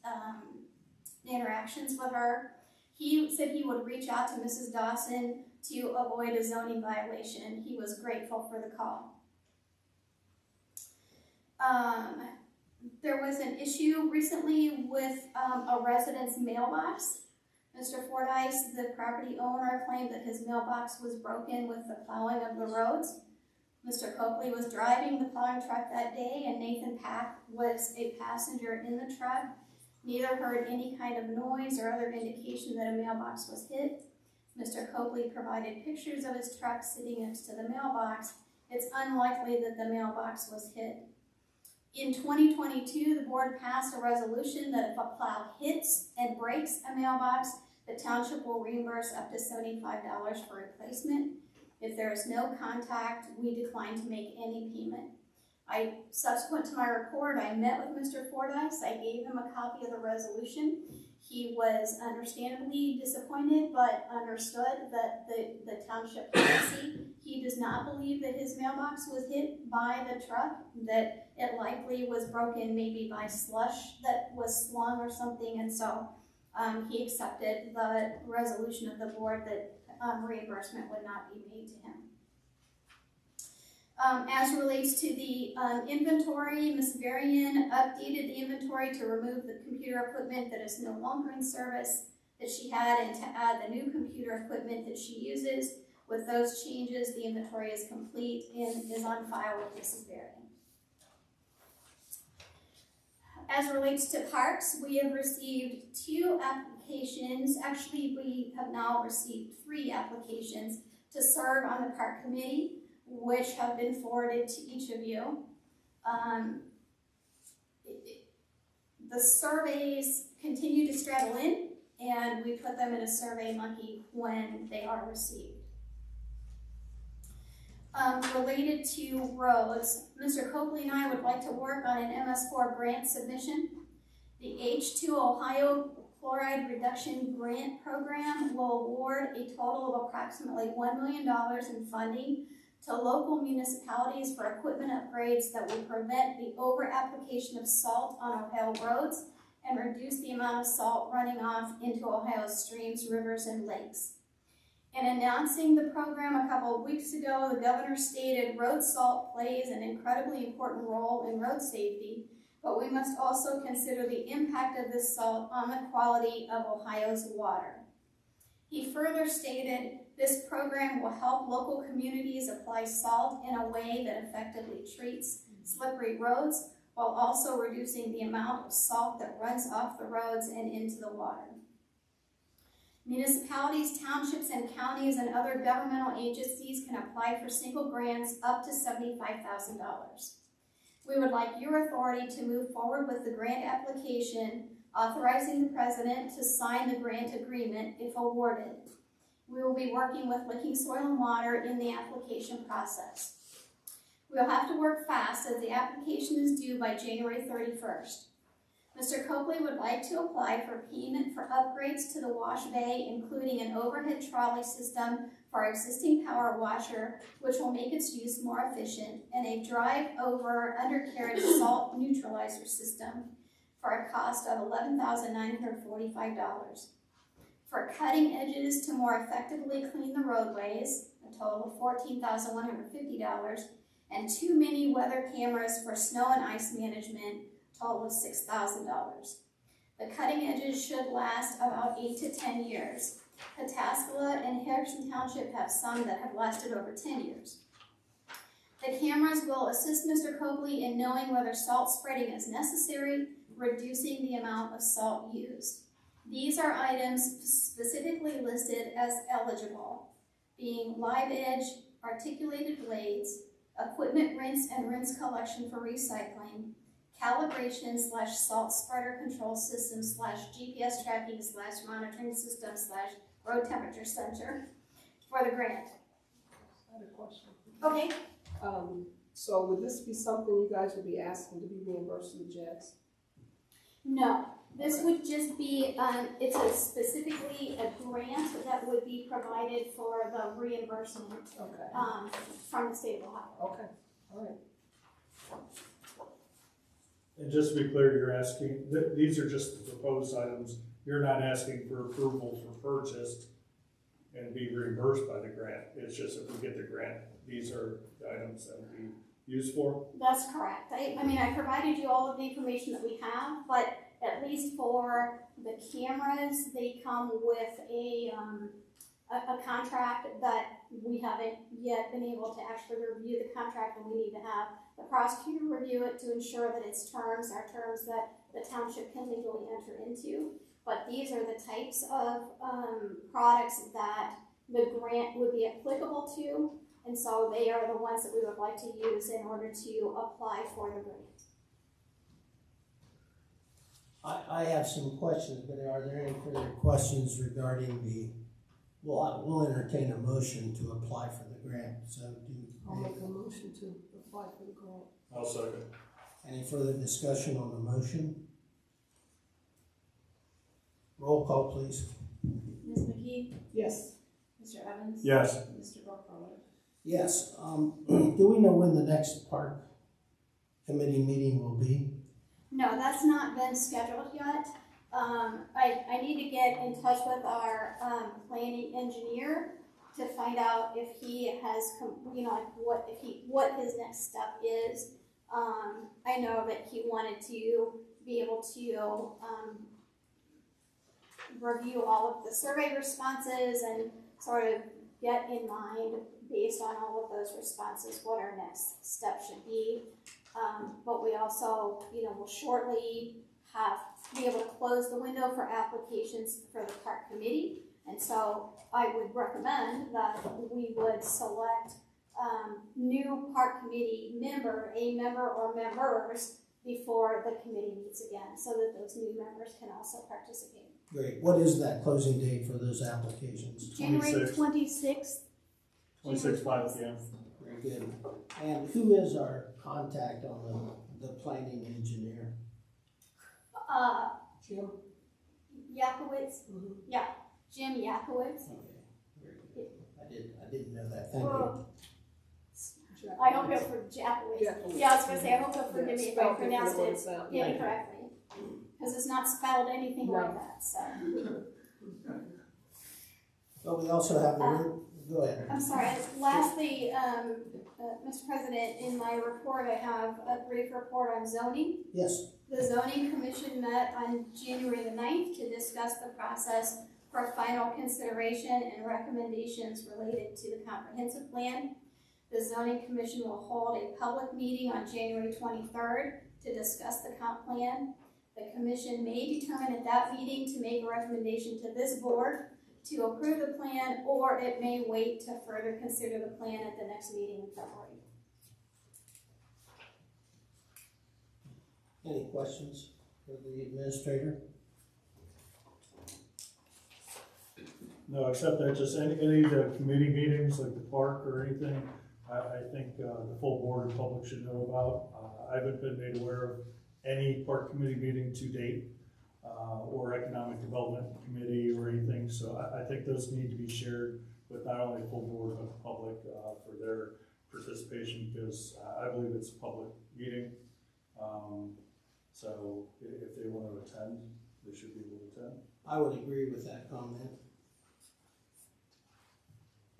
interactions with her. He said he would reach out to Mrs. Dawson to avoid a zoning violation. He was grateful for the call. There was an issue recently with a resident's mailbox. Mr. Fordyce, the property owner, claimed that his mailbox was broken with the plowing of the roads. Mr. Copley was driving the plowing truck that day, and Nathan Pack was a passenger in the truck. Neither heard any kind of noise or other indication that a mailbox was hit. Mr. Copley provided pictures of his truck sitting next to the mailbox. It's unlikely that the mailbox was hit. In 2022, the board passed a resolution that if a plow hits and breaks a mailbox, the township will reimburse up to $75 for replacement. If there is no contact, we decline to make any payment. Subsequent to my report, I met with Mr. Fordyce. I gave him a copy of the resolution. He was understandably disappointed, but understood that the township policy, he does not believe that his mailbox was hit by the truck, that it likely was broken maybe by slush that was slung or something, and so he accepted the resolution of the board that reimbursement would not be made to him. As relates to the inventory, Ms. Varian updated the inventory to remove the computer equipment that is no longer in service that she had and to add the new computer equipment that she uses. With those changes, the inventory is complete and is on file with Ms. Varian. As relates to parks, we have received 2 applications. Actually, we have now received 3 applications to serve on the park committee, which have been forwarded to each of you. The surveys continue to straddle in, and we put them in a survey monkey when they are received. Related to roads, Mr. Copley and I would like to work on an MS4 grant submission. The H2 Ohio Chloride Reduction Grant Program will award a total of approximately $1 million in funding to local municipalities for equipment upgrades that will prevent the over-application of salt on Ohio roads and reduce the amount of salt running off into Ohio's streams, rivers, and lakes. In announcing the program a couple of weeks ago, the governor stated road salt plays an incredibly important role in road safety, but we must also consider the impact of this salt on the quality of Ohio's water. He further stated, this program will help local communities apply salt in a way that effectively treats slippery roads while also reducing the amount of salt that runs off the roads and into the water. Municipalities, townships, and counties and other governmental agencies can apply for single grants up to $75,000. We would like your authority to move forward with the grant application, authorizing the president to sign the grant agreement if awarded. We will be working with Licking Soil and Water in the application process. We will have to work fast as the application is due by January 31st. Mr. Copley would like to apply for payment for upgrades to the wash bay, including an overhead trolley system for our existing power washer, which will make its use more efficient, and a drive-over undercarriage salt neutralizer system for a cost of $11,945. For cutting edges to more effectively clean the roadways, a total of $14,150, and 2 mini weather cameras for snow and ice management, total of $6,000. The cutting edges should last about 8 to 10 years. Pataskala and Harrison Township have some that have lasted over 10 years. The cameras will assist Mr. Copley in knowing whether salt spreading is necessary, reducing the amount of salt used. These are items specifically listed as eligible, being live edge, articulated blades, equipment rinse and rinse collection for recycling, calibration / salt spreader control system / GPS tracking / monitoring system / road temperature sensor for the grant. I had a question. Okay. So would this be something you guys would be asking to be reimbursed from the JETS? No, this would just be, it's specifically a grant that would be provided for the reimbursement Okay. from the state of Ohio. Okay, all right. And just to be clear, you're asking, these are just the proposed items. You're not asking for approval for purchase and be reimbursed by the grant. It's just if we get the grant, these are the items that would be used for. That's correct. I mean, I provided you all of the information that we have, but at least for the cameras, they come with a contract that we haven't yet been able to actually review the contract, and we need to have the prosecutor review it to ensure that its terms are terms that the township can legally enter into. But these are the types of products that the grant would be applicable to, and so they are the ones that we would like to use in order to apply for the grant. I have some questions, but are there any further questions regarding the, we'll entertain a motion to apply for the grant. So I'll make a motion to apply for the grant. I'll second. any further discussion on the motion? Roll call, please. Ms. McKee? Yes. Mr. Evans? Yes. Mr. Burkholder? Yes. Do we know when the next park committee meeting will be? No, that's not been scheduled yet. I need to get in touch with our planning engineer to find out if he has, what his next step is. I know that he wanted to be able to review all of the survey responses and sort of get in mind, based on all of those responses, what our next step should be. But we also, will shortly be able to close the window for applications for the park committee. And so I would recommend that we would select new park committee member or members before the committee meets again, so that those new members can also participate. Great. What is that closing date for those applications? January 26th. 26, 5 p.m. Very good. And who is our contact on the planning engineer? Jim? Yakowitz. Mm-hmm. Yeah, Jim Yakowitz. Okay, very good. I didn't know that. Thank you. I hope you'll forgive Jakowitz. Yeah, I was gonna say, I hope you'll forgive me if I pronounced it incorrectly, because it's not spelled anything like that, so. But we also have go ahead. I'm sorry, lastly, Mr. President, in my report, I have a brief report on zoning. Yes. The zoning commission met on January the 9th to discuss the process for final consideration and recommendations related to the comprehensive plan. The zoning commission will hold a public meeting on January 23rd to discuss the comp plan. The commission may determine at that meeting to make a recommendation to this board to approve the plan, or it may wait to further consider the plan at the next meeting in February. Any questions for the administrator? No, except that just any of the committee meetings, like the park or anything, I think the full board and public should know about. I haven't been made aware of any park committee meeting to date, or economic development committee or anything, so I think those need to be shared with not only the full board, but the public, for their participation, because I believe it's a public meeting. So if they want to attend, they should be able to attend. I would agree with that comment.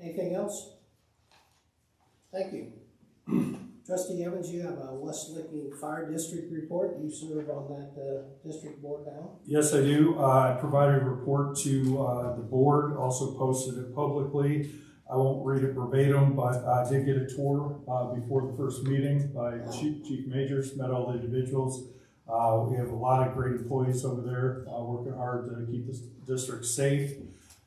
Anything else? Thank you. Trustee Evans, you have a West Licking Fire District report. You serve on that district board now? Yes, I do. I provided a report to the board, also posted it publicly. I won't read it verbatim, but I did get a tour before the first meeting by Chief Majors, met all the individuals. We have a lot of great employees over there working hard to keep this district safe.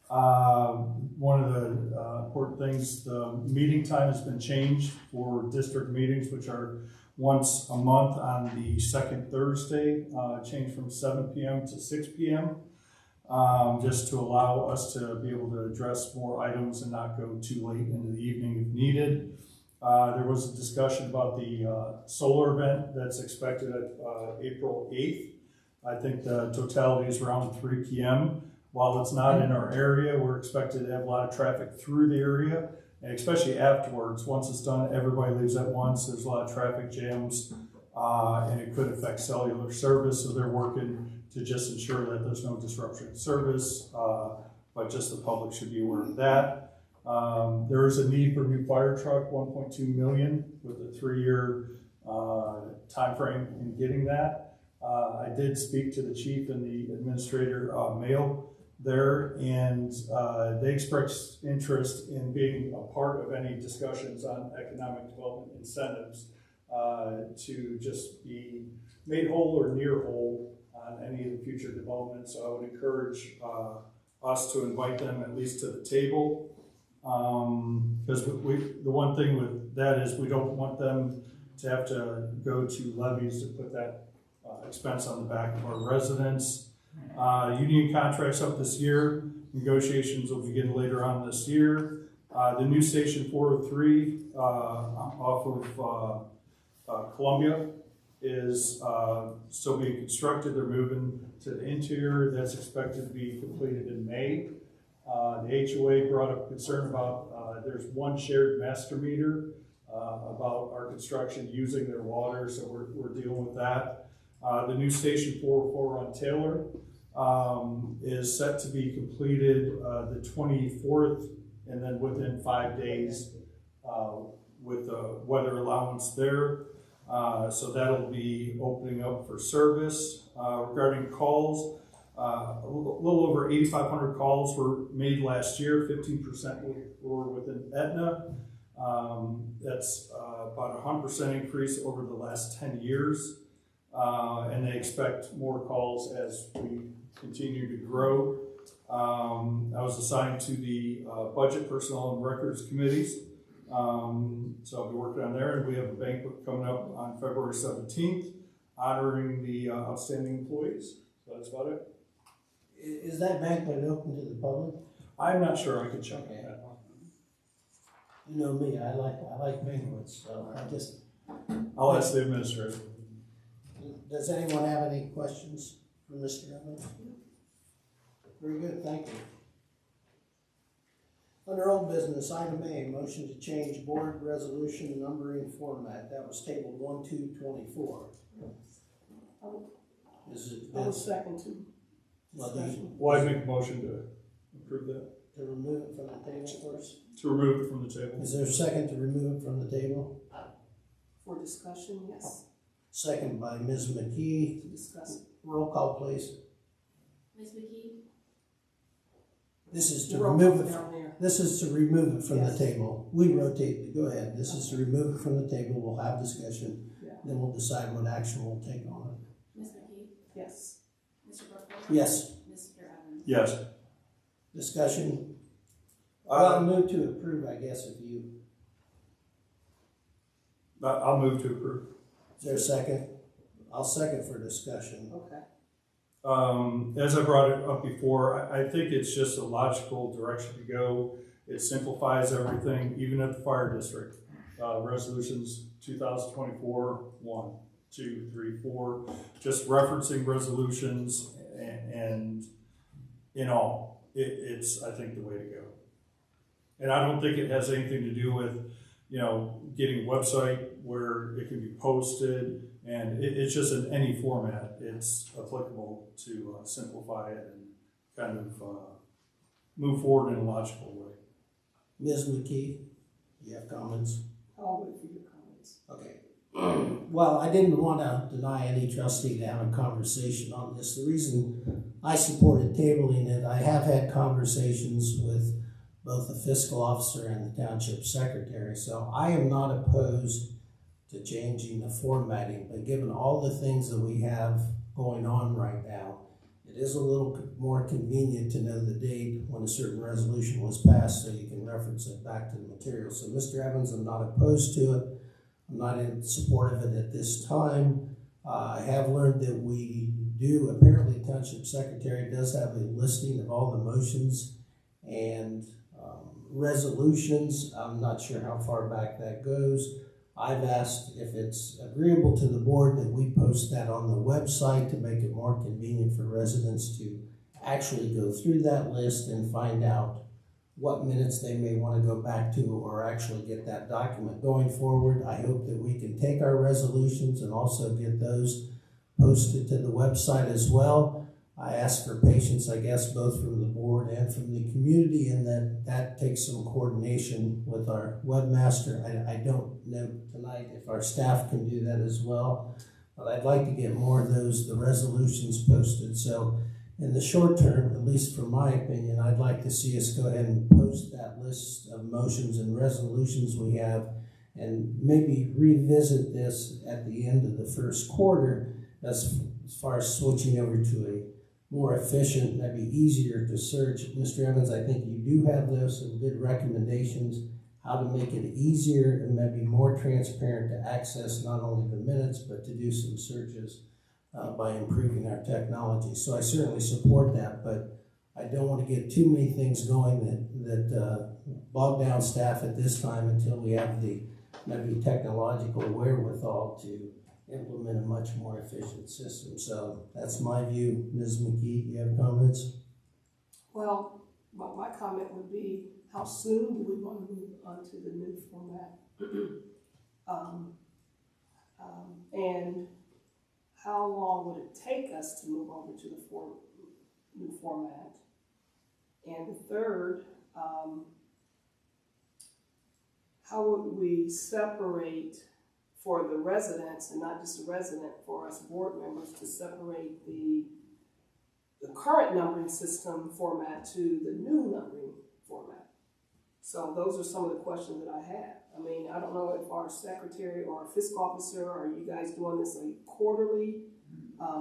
One of the important things, the meeting time has been changed for district meetings, which are once a month on the second Thursday, changed from 7 p.m. to 6 p.m. Just to allow us to be able to address more items and not go too late into the evening if needed. There was a discussion about the solar event that's expected at April 8th. I think the totality is around 3 p.m. While it's not in our area, we're expected to have a lot of traffic through the area, and especially afterwards. Once it's done, everybody leaves at once. There's a lot of traffic jams, and it could affect cellular service, so they're working to just ensure that there's no disruption in service, but just the public should be aware of that. There is a need for a new fire truck, $1.2 million, with a 3-year time frame in getting that. I did speak to the chief and the administrator mail there, and they expressed interest in being a part of any discussions on economic development incentives to just be made whole or near whole on any of the future developments. So I would encourage us to invite them at least to the table, because the one thing with that is we don't want them to have to go to levies to put that expense on the back of our residents. Union contracts up this year. Negotiations will begin later on this year. The new Station 403 off of Columbia is still being constructed. They're moving to the interior. That's expected to be completed in May. The HOA brought up concern about there's one shared master meter about our construction using their water, so we're dealing with that. The new Station 404 on Taylor is set to be completed the 24th, and then within 5 days with the weather allowance there. So that'll be opening up for service. Regarding calls, a little over 8,500 calls were made last year. 15% were within Etna. That's about a 100% increase over the last 10 years. And they expect more calls as we continue to grow. I was assigned to the Budget, Personnel, and Records Committees. So I'll be working on there, and we have a banquet coming up on February 17th, honoring the outstanding employees. So that's about it. Is that banquet open to the public? I'm not sure. I could check Okay. that. You know me, I like banquets, so I just. I'll ask the administrator. Does anyone have any questions for Mr. Evans? Very good, thank you. Under old business, item A, motion to change board resolution numbering format. That was tabled 1/2/24. Is it? I was second too. Well, I make a motion to approve that. To remove it from the table first? To remove it from the table. Is there a second to remove it from the table? For discussion, yes. Second by Ms. McKee. To discuss. Roll call, please. Ms. McKee? This is to Roll remove call it. down there. This is to remove it from Yes. the table. We rotate. Go ahead. This is to remove it from the table. We'll have discussion. Yeah. Then we'll decide what action we'll take on it. Ms. McKee? Yes. Mr. Brookfield? Yes. Mr. Evans? Yes. Discussion? Well, move to approve, I guess, if you, I'll move to approve. is there a second? I'll second for discussion. Okay. As I brought it up before, I think it's just a logical direction to go. It simplifies everything, even at the fire district. Resolutions 2024, 1, 2, 3, 4, just referencing resolutions and in all, it's, I think, the way to go. And I don't think it has anything to do with, getting a website where it can be posted, and it's just in any format. It's applicable to simplify it and kind of move forward in a logical way. Ms. McKee, you have comments? I'll wait for your comments. Okay. Well, I didn't want to deny any trustee to have a conversation on this. The reason I supported tabling it, I have had conversations with both the fiscal officer and the township secretary, so I am not opposed to changing the formatting, but given all the things that we have going on right now, it is a little more convenient to know the date when a certain resolution was passed so you can reference it back to the material. So Mr. Evans, I'm not opposed to it. I'm not in support of it at this time. I have learned that we do, apparently Township Secretary does have a listing of all the motions and resolutions. I'm not sure how far back that goes. I've asked if it's agreeable to the board that we post that on the website to make it more convenient for residents to actually go through that list and find out what minutes they may want to go back to or actually get that document going forward. I hope that we can take our resolutions and also get those posted to the website as well. I ask for patience, I guess, both from the board and from the community, and that takes some coordination with our webmaster. I don't know tonight if our staff can do that as well, but I'd like to get more of the resolutions posted. So in the short term, at least from my opinion, I'd like to see us go ahead and post that list of motions and resolutions we have and maybe revisit this at the end of the first quarter as far as switching over to a more efficient, maybe easier to search. Mr. Evans, I think you do have some good recommendations how to make it easier and maybe more transparent to access not only the minutes, but to do some searches by improving our technology. So I certainly support that, but I don't want to get too many things going that bog down staff at this time until we have the maybe technological wherewithal to implement a much more efficient system. So that's my view. Ms. McKee, do you have comments? Well, my comment would be, how soon do we want to move on to the new format? And how long would it take us to move over to the new format? And the third, how would we separate for the residents, and not just the resident, for us board members to separate the current numbering system format to the new numbering format? So those are some of the questions that I have. I mean, I don't know if our secretary or our fiscal officer, are you guys doing this like quarterly,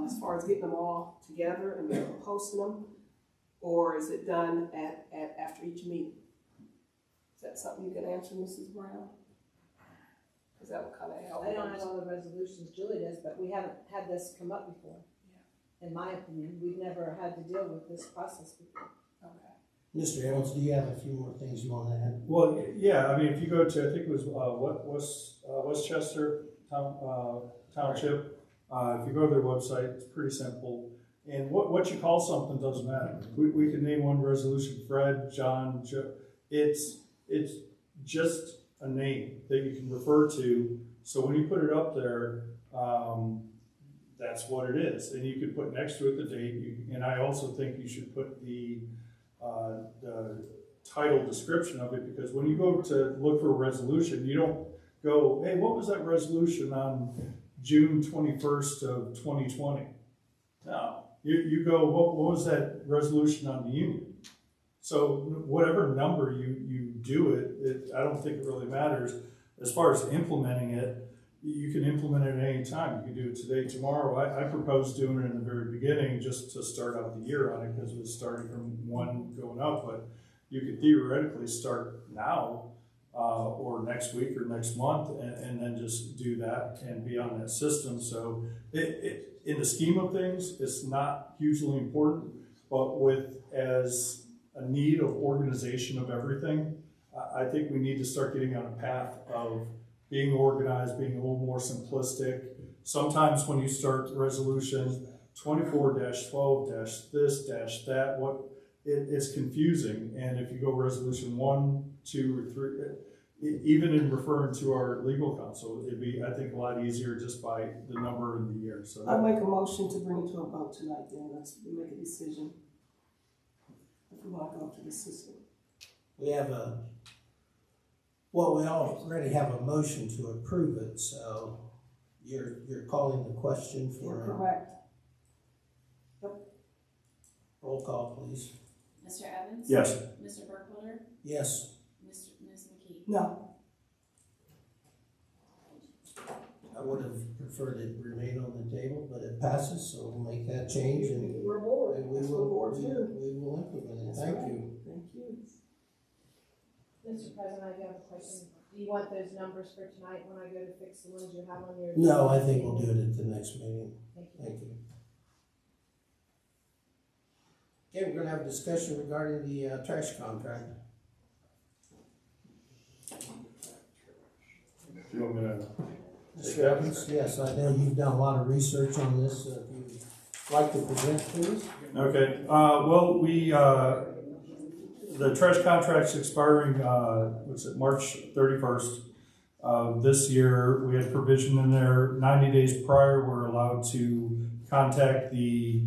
as far as getting them all together and posting them, or is it done at after each meeting? Is that something you can answer, Mrs. Brown? Because that would kind of help. I don't have all the resolutions, Julie does, but we haven't had this come up before. Yeah. In my opinion, we've never had to deal with this process before. Okay. Mr. Evans, do you have a few more things you want to add? Well, yeah, I mean, if you go to, I think it was Westchester Township, if you go to their website, it's pretty simple. And what you call something doesn't matter. We can name one resolution, Fred, John, Joe. It's just a name that you can refer to. So when you put it up there, that's what it is. And you could put next to it the date. And I also think you should put the title description of it, because when you go to look for a resolution, you don't go, hey, what was that resolution on June 21st of 2020? No, you go, what was that resolution on the union? So whatever number you do it, I don't think it really matters. As far as implementing it, you can implement it at any time. You can do it today, tomorrow. I proposed doing it in the very beginning just to start out the year on it because it was starting from one going up, but you could theoretically start now or next week or next month and then just do that and be on that system. So in the scheme of things, it's not hugely important, but with as a need of organization of everything, I think we need to start getting on a path of being organized, being a little more simplistic. Sometimes when you start resolution 24-12-this-that, it's confusing. And if you go resolution 1, 2, or 3, even in referring to our legal counsel, it'd be, I think, a lot easier just by the number of the year. So I make a motion to bring it to a vote tonight, then let's make a decision if we want to go to the system. We have we already have a motion to approve it, so you're calling the question for. You're correct. Roll call, please. Mr. Evans? yes. Mr. Burkholder? Yes. Ms. McKee? No. I would have preferred it remain on the table, but it passes, so we'll make that change and We're bored. we That's what boards do. will implement it. Thank you. Thank you. Mr. President, I do have a question. Do you want those numbers for tonight when I go to fix the ones you have on your? No, I think we'll do it at the next meeting. Thank you. Thank you. Okay, we're gonna have a discussion regarding the trash contract. Do you want me to? Mr. Evans? Yes, I know you've done a lot of research on this. If you'd like to present, please. Okay, well, the trash contract's expiring, March 31st of this year. We had provision in there, 90 days prior, we're allowed to contact the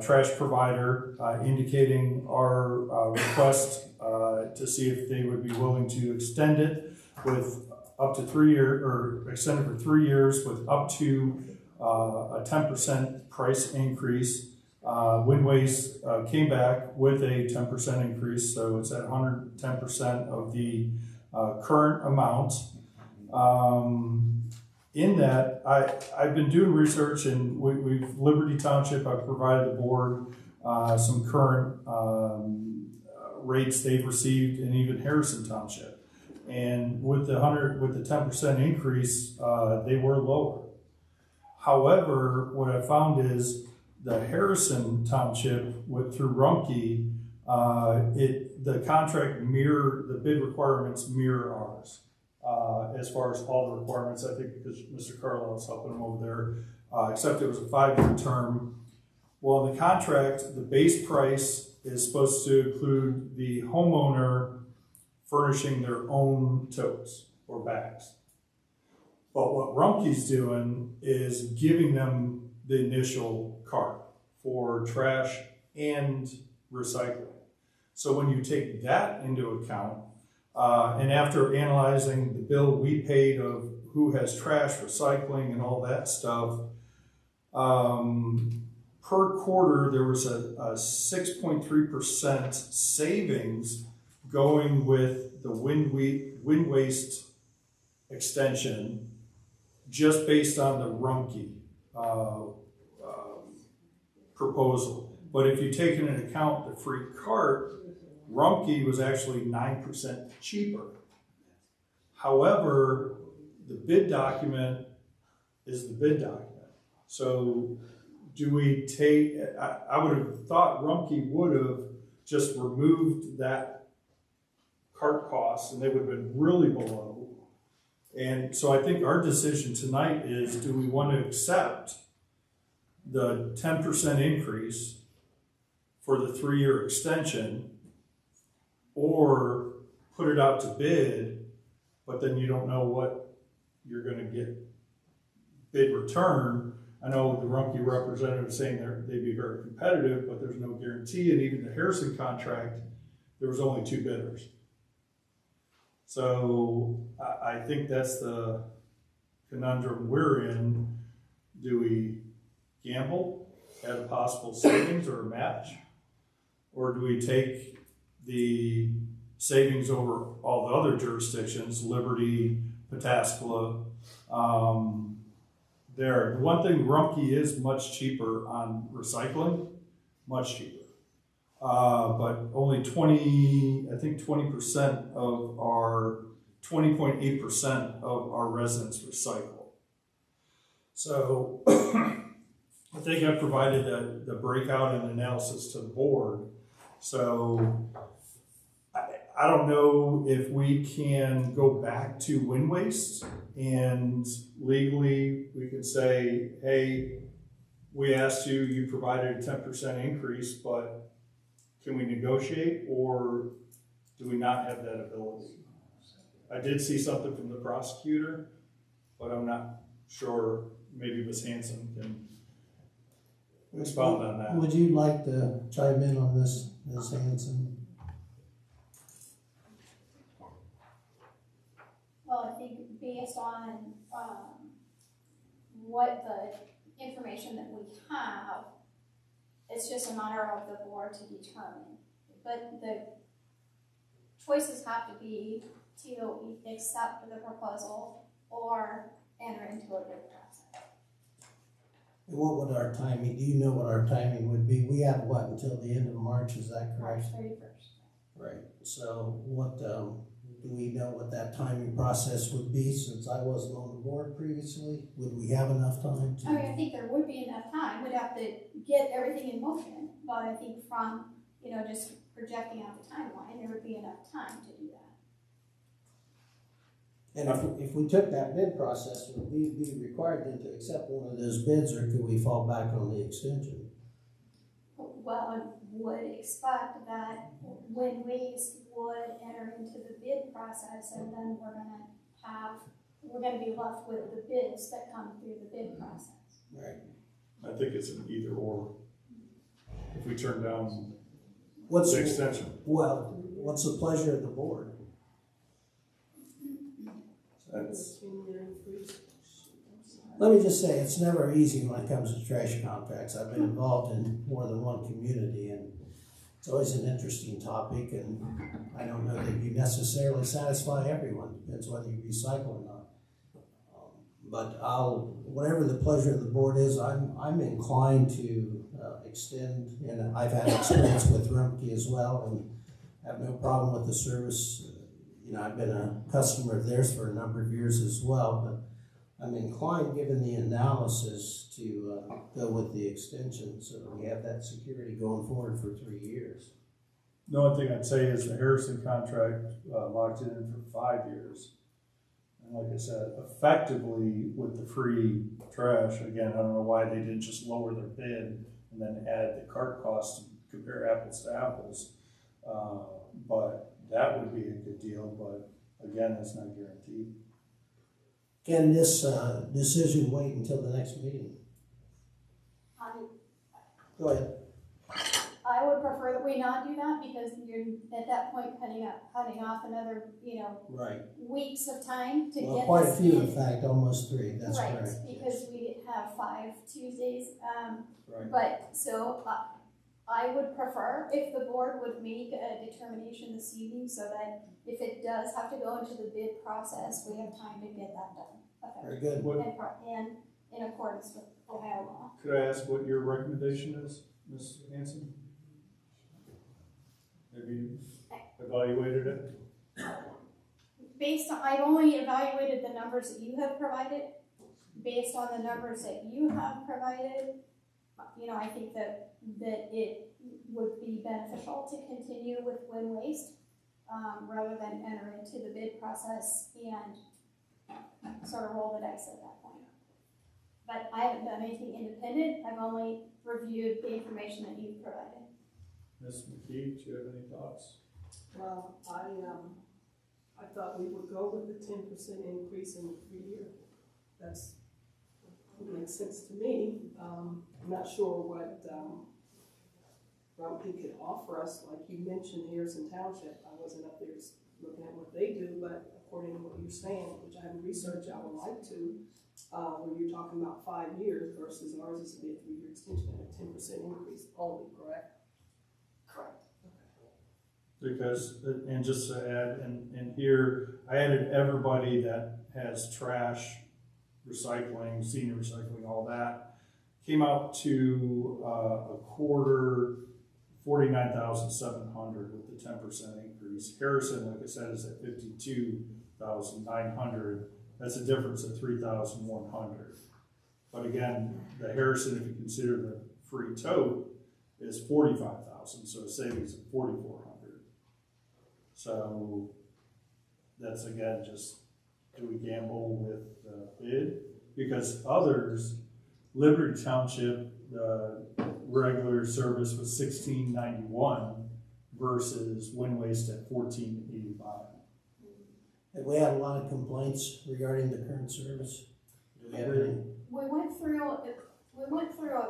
trash provider, indicating our request to see if they would be willing to extend it with up to 3 years, or extend it for 3 years with up to a 10% price increase. Wind Waste came back with a 10% increase, so it's at 110% of the current amount. In that, I've been doing research, and we've Liberty Township, I've provided the board some current rates they've received, and even Harrison Township. And with the 10% increase, they were lower. However, what I found is the Harrison Township through Rumpke, the contract the bid requirements mirror ours. As far as all the requirements, I think because Mr. Carlisle is helping them over there, except it was a 5-year term. Well, in the contract, the base price is supposed to include the homeowner furnishing their own totes or bags. But what Rumpke's doing is giving them the initial cart for trash and recycling. So when you take that into account, and after analyzing the bill we paid of who has trash, recycling, and all that stuff, per quarter there was a 6.3% savings going with the wind waste extension, just based on the Rumpke proposal. But if you take into account the free cart, Rumpke was actually 9% cheaper. However, the bid document is the bid document. So do we take, I would have thought Rumpke would have just removed that cart cost and they would have been really below. And so I think our decision tonight is, do we want to accept the 10% increase for the 3-year extension, or put it out to bid, but then you don't know what you're going to get bid return. I know the Rumpke representative is saying they'd be very competitive, but there's no guarantee. And even the Harrison contract, there was only 2 bidders. So I think that's the conundrum we're in. Do we gamble at a possible savings or a match? Or do we take the savings over all the other jurisdictions, Liberty, Pataskala. There, the one thing, Rumpke is much cheaper on recycling, much cheaper. But only 20% of our, 20.8% of our residents recycle. So I think I provided the breakout and analysis to the board. So I don't know if we can go back to wind waste and legally we could say, hey, we asked you, you provided a 10% increase, but can we negotiate, or do we not have that ability? I did see something from the prosecutor, but I'm not sure. Maybe Ms. Hanson can expound on that. Would you like to chime in on this, Ms. Hanson? Well, I think based on, what the information that we have, it's just a matter of the board to determine. But the choices have to be to accept the proposal or enter into a bid process. What would our timing, do you know what our timing would be? We have what, until the end of March, is that March correct? 31st. Right, so what, do we know what that timing process would be, since I wasn't on the board previously? Would we have enough time to? I mean, I think there would be enough time. We'd have to get everything in motion, but I think from, just projecting out the timeline, there would be enough time to do that. And if we took that bid process, would we be required then to accept one of those bids, or could we fall back on the extension? Well, I would expect that when waste would enter into the bid process, and then we're gonna be left with the bids that come through the bid process. Right. I think it's an either or. If we turn down What's the extension. Well, what's the pleasure of the board? Let me just say, it's never easy when it comes to trash contracts. I've been involved in more than one community, and it's always an interesting topic, and I don't know that you necessarily satisfy everyone. Depends whether you recycle or not. But whatever the pleasure of the board is, I'm inclined to extend, and I've had experience with Rumpke as well, and have no problem with the service. I've been a customer of theirs for a number of years as well, but I'm inclined, given the analysis, to go with the extension, so that we have that security going forward for 3 years. The only thing I'd say is the Harrison contract locked it in for 5 years. And like I said, effectively with the free trash, again, I don't know why they didn't just lower their bid and then add the cart cost to compare apples to apples. But that would be a good deal, but again, that's not guaranteed. Can this decision wait until the next meeting? Go ahead. I would prefer that we not do that, because you're at that point cutting off another, Right. weeks of time to Well, get quite a this few, in. in fact, almost 3. That's Right, correct. because we have 5 Tuesdays. Right. But so I would prefer if the board would make a determination this evening, so that if it does have to go into the bid process, we have time to get that done. Very good. And in accordance with Ohio law. Could I ask what your recommendation is, Ms. Hanson? Have you evaluated it? I've only evaluated the numbers that you have provided. Based on the numbers that you have provided, I think that it would be beneficial to continue with wind waste, rather than enter into the bid process and sort of roll the dice at that point. But I haven't done anything independent. I've only reviewed the information that you've provided. Ms. McKee, do you have any thoughts? Well, I thought we would go with the 10% increase in the 3 year. That makes sense to me. I'm not sure what Rumpke could offer us. Like you mentioned, Harrison Township, I wasn't up there looking at what they do, but according to what you're saying, which I haven't researched, I would like to, when you're talking about 5 years versus ours is to be a 3 year extension and a 10% increase only, correct? Correct. Because, and just to add, and here, I added everybody that has trash, recycling, senior recycling, all that, came out to a quarter, 49,700 with the 10% increase. Harrison, like I said, is at 52,900. That's a difference of 3,100. But again, the Harrison, if you consider the free tote, is 45,000, so a savings of 4,400. So that's again just, do we gamble with the bid? Because others, Liberty Township, the regular service was $16.91 versus Wind Waste at $14.85. Have we had a lot of complaints regarding the current service? Do we have any? We went through a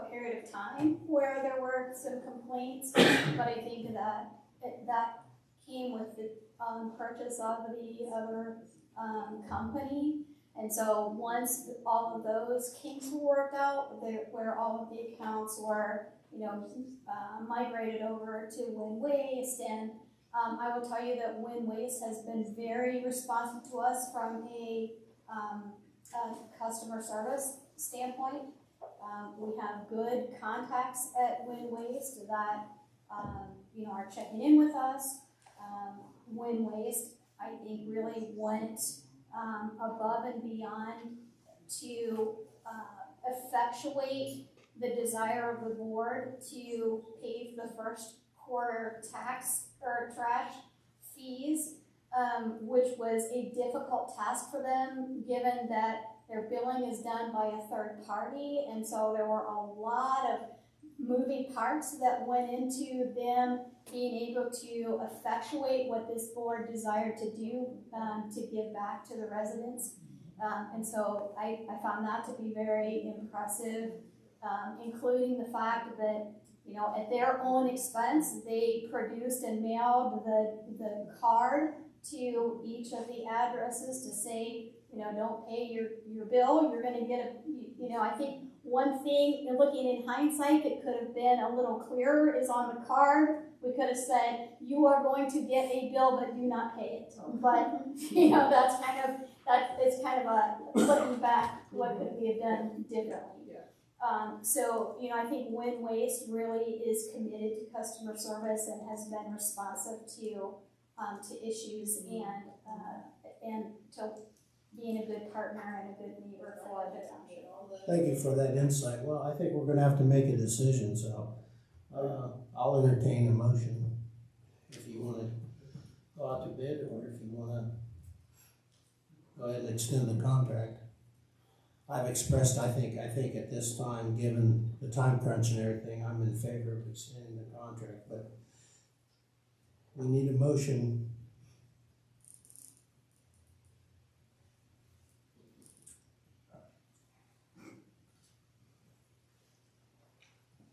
period of time where there were some complaints, but I think that that came with the purchase of the other company. And so once all of those kinks were worked out, where all of the accounts were, migrated over to Wind Waste, and I will tell you that Wind Waste has been very responsive to us from a customer service standpoint. We have good contacts at Wind Waste that are checking in with us. Wind Waste, I think, really went above and beyond to effectuate the desire of the board to pay for the first quarter tax or trash fees, which was a difficult task for them, given that their billing is done by a third party, and so there were a lot of moving parts that went into them being able to effectuate what this board desired to do, to give back to the residents. And so I found that to be very impressive, including the fact that, at their own expense, they produced and mailed the card to each of the addresses to say, don't pay your bill, you're gonna get I think one thing, looking in hindsight, that could have been a little clearer is on the card, we could have said, you are going to get a bill, but do not pay it. But, it's kind of a looking back, what could we have done differently? So, I think Wind Waste really is committed to customer service and has been responsive to issues and to being a good partner and a good neighbor for the township. Thank you for that insight. Well, I think we're gonna have to make a decision, so I'll entertain a motion if you wanna go out to bid, or if you wanna go ahead and extend the contract. I've expressed, I think at this time, given the time crunch and everything, I'm in favor of extending the contract, but we need a motion.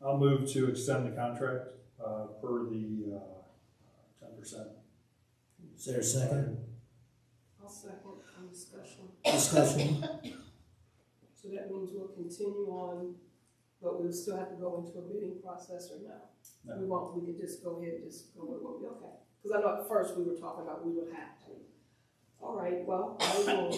I'll move to extend the contract per the 10%. Is there a second? I'll second on discussion. Discussion? So that means we'll continue on, but we'll still have to go into a bidding process, or no? No. We won't, we can just go ahead and just go with what we, okay. Because I know at first we were talking about we would have to. All right, well, I will,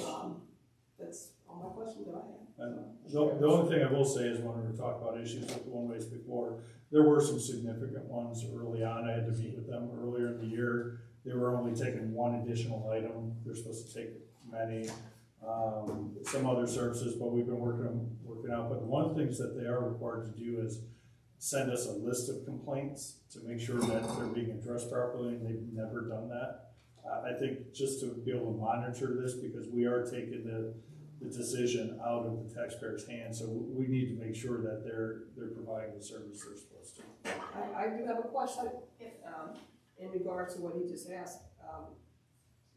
that's all my questions that I have. And the only thing I will say is, when we were talking about issues with Wind Waste before, there were some significant ones early on. I had to meet with them earlier in the year. They were only taking one additional item. They're supposed to take many, some other services, but we've been working out. But one of the things that they are required to do is send us a list of complaints to make sure that they're being addressed properly, and they've never done that. I think just to be able to monitor this, because we are taking the decision out of the taxpayers' hands, so we need to make sure that they're providing the service they're supposed to. I do have a question, in regards to what he just asked.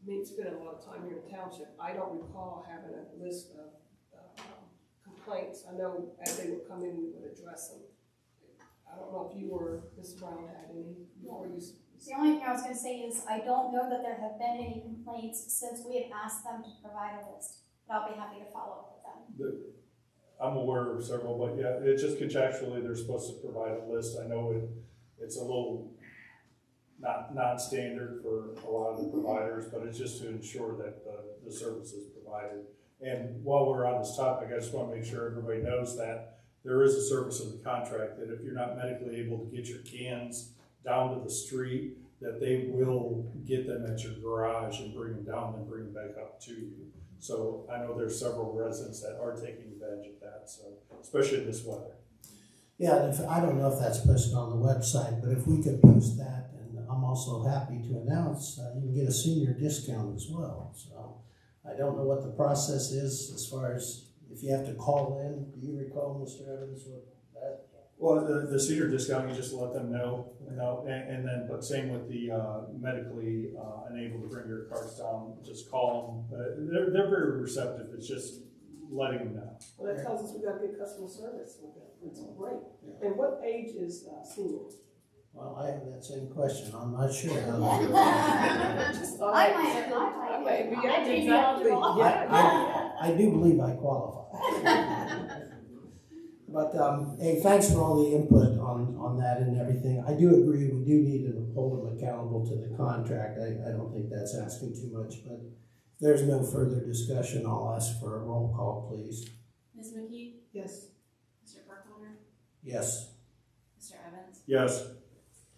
Me spending a lot of time here in the township, I don't recall having a list of complaints. I know as they would come in, we would address them. I don't know if you or Ms. Brown had any before you. The only thing I was going to say is I don't know that there have been any complaints since we have asked them to provide a list. But I'll be happy to follow up with them. I'm aware of several, but yeah, it's just contractually they're supposed to provide a list. I know it's a little not standard for a lot of the providers, but it's just to ensure that the service is provided. And while we're on this topic, I just want to make sure everybody knows that there is a service in the contract that if you're not medically able to get your cans down to the street, that they will get them at your garage and bring them down and bring them back up to you. So I know there's several residents that are taking advantage of that, so especially in this weather. Yeah, and I don't know if that's posted on the website, but if we could post that, and I'm also happy to announce you can get a senior discount as well. So I don't know what the process is as far as if you have to call in. Do you recall, Mr. Evans, what that? Well, the senior discount, you just let them know, and then, but same with the medically unable to bring your carts down, just call them. They're very receptive. It's just letting them know. Well, that tells us we got good customer service with that. It's great. And what age is senior? Well, I have that same question. I'm not sure. I might be eligible. I do believe I qualify. But hey, thanks for all the input on that and everything. I do agree we do need to hold them accountable to the contract. I don't think that's asking too much, but if there's no further discussion, I'll ask for a roll call, please. Ms. McKee? Yes. Mr. Burkholder? Yes. Mr. Evans? Yes.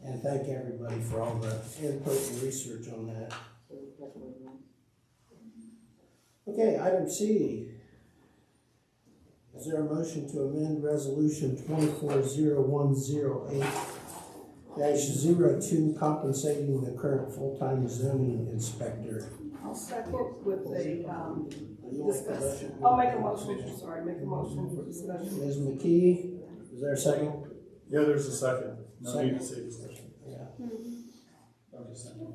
And thank everybody for all the input and research on that. Okay, item C. Is there a motion to amend resolution 240108-02 compensating the current full-time zoning inspector? I'll second with a discussion. Motion? I'll make a motion, sorry, make a motion for discussion. Ms. McKee, is there a second? Yeah, there's a second. No Second. need to say discussion. Yeah. I'm just saying.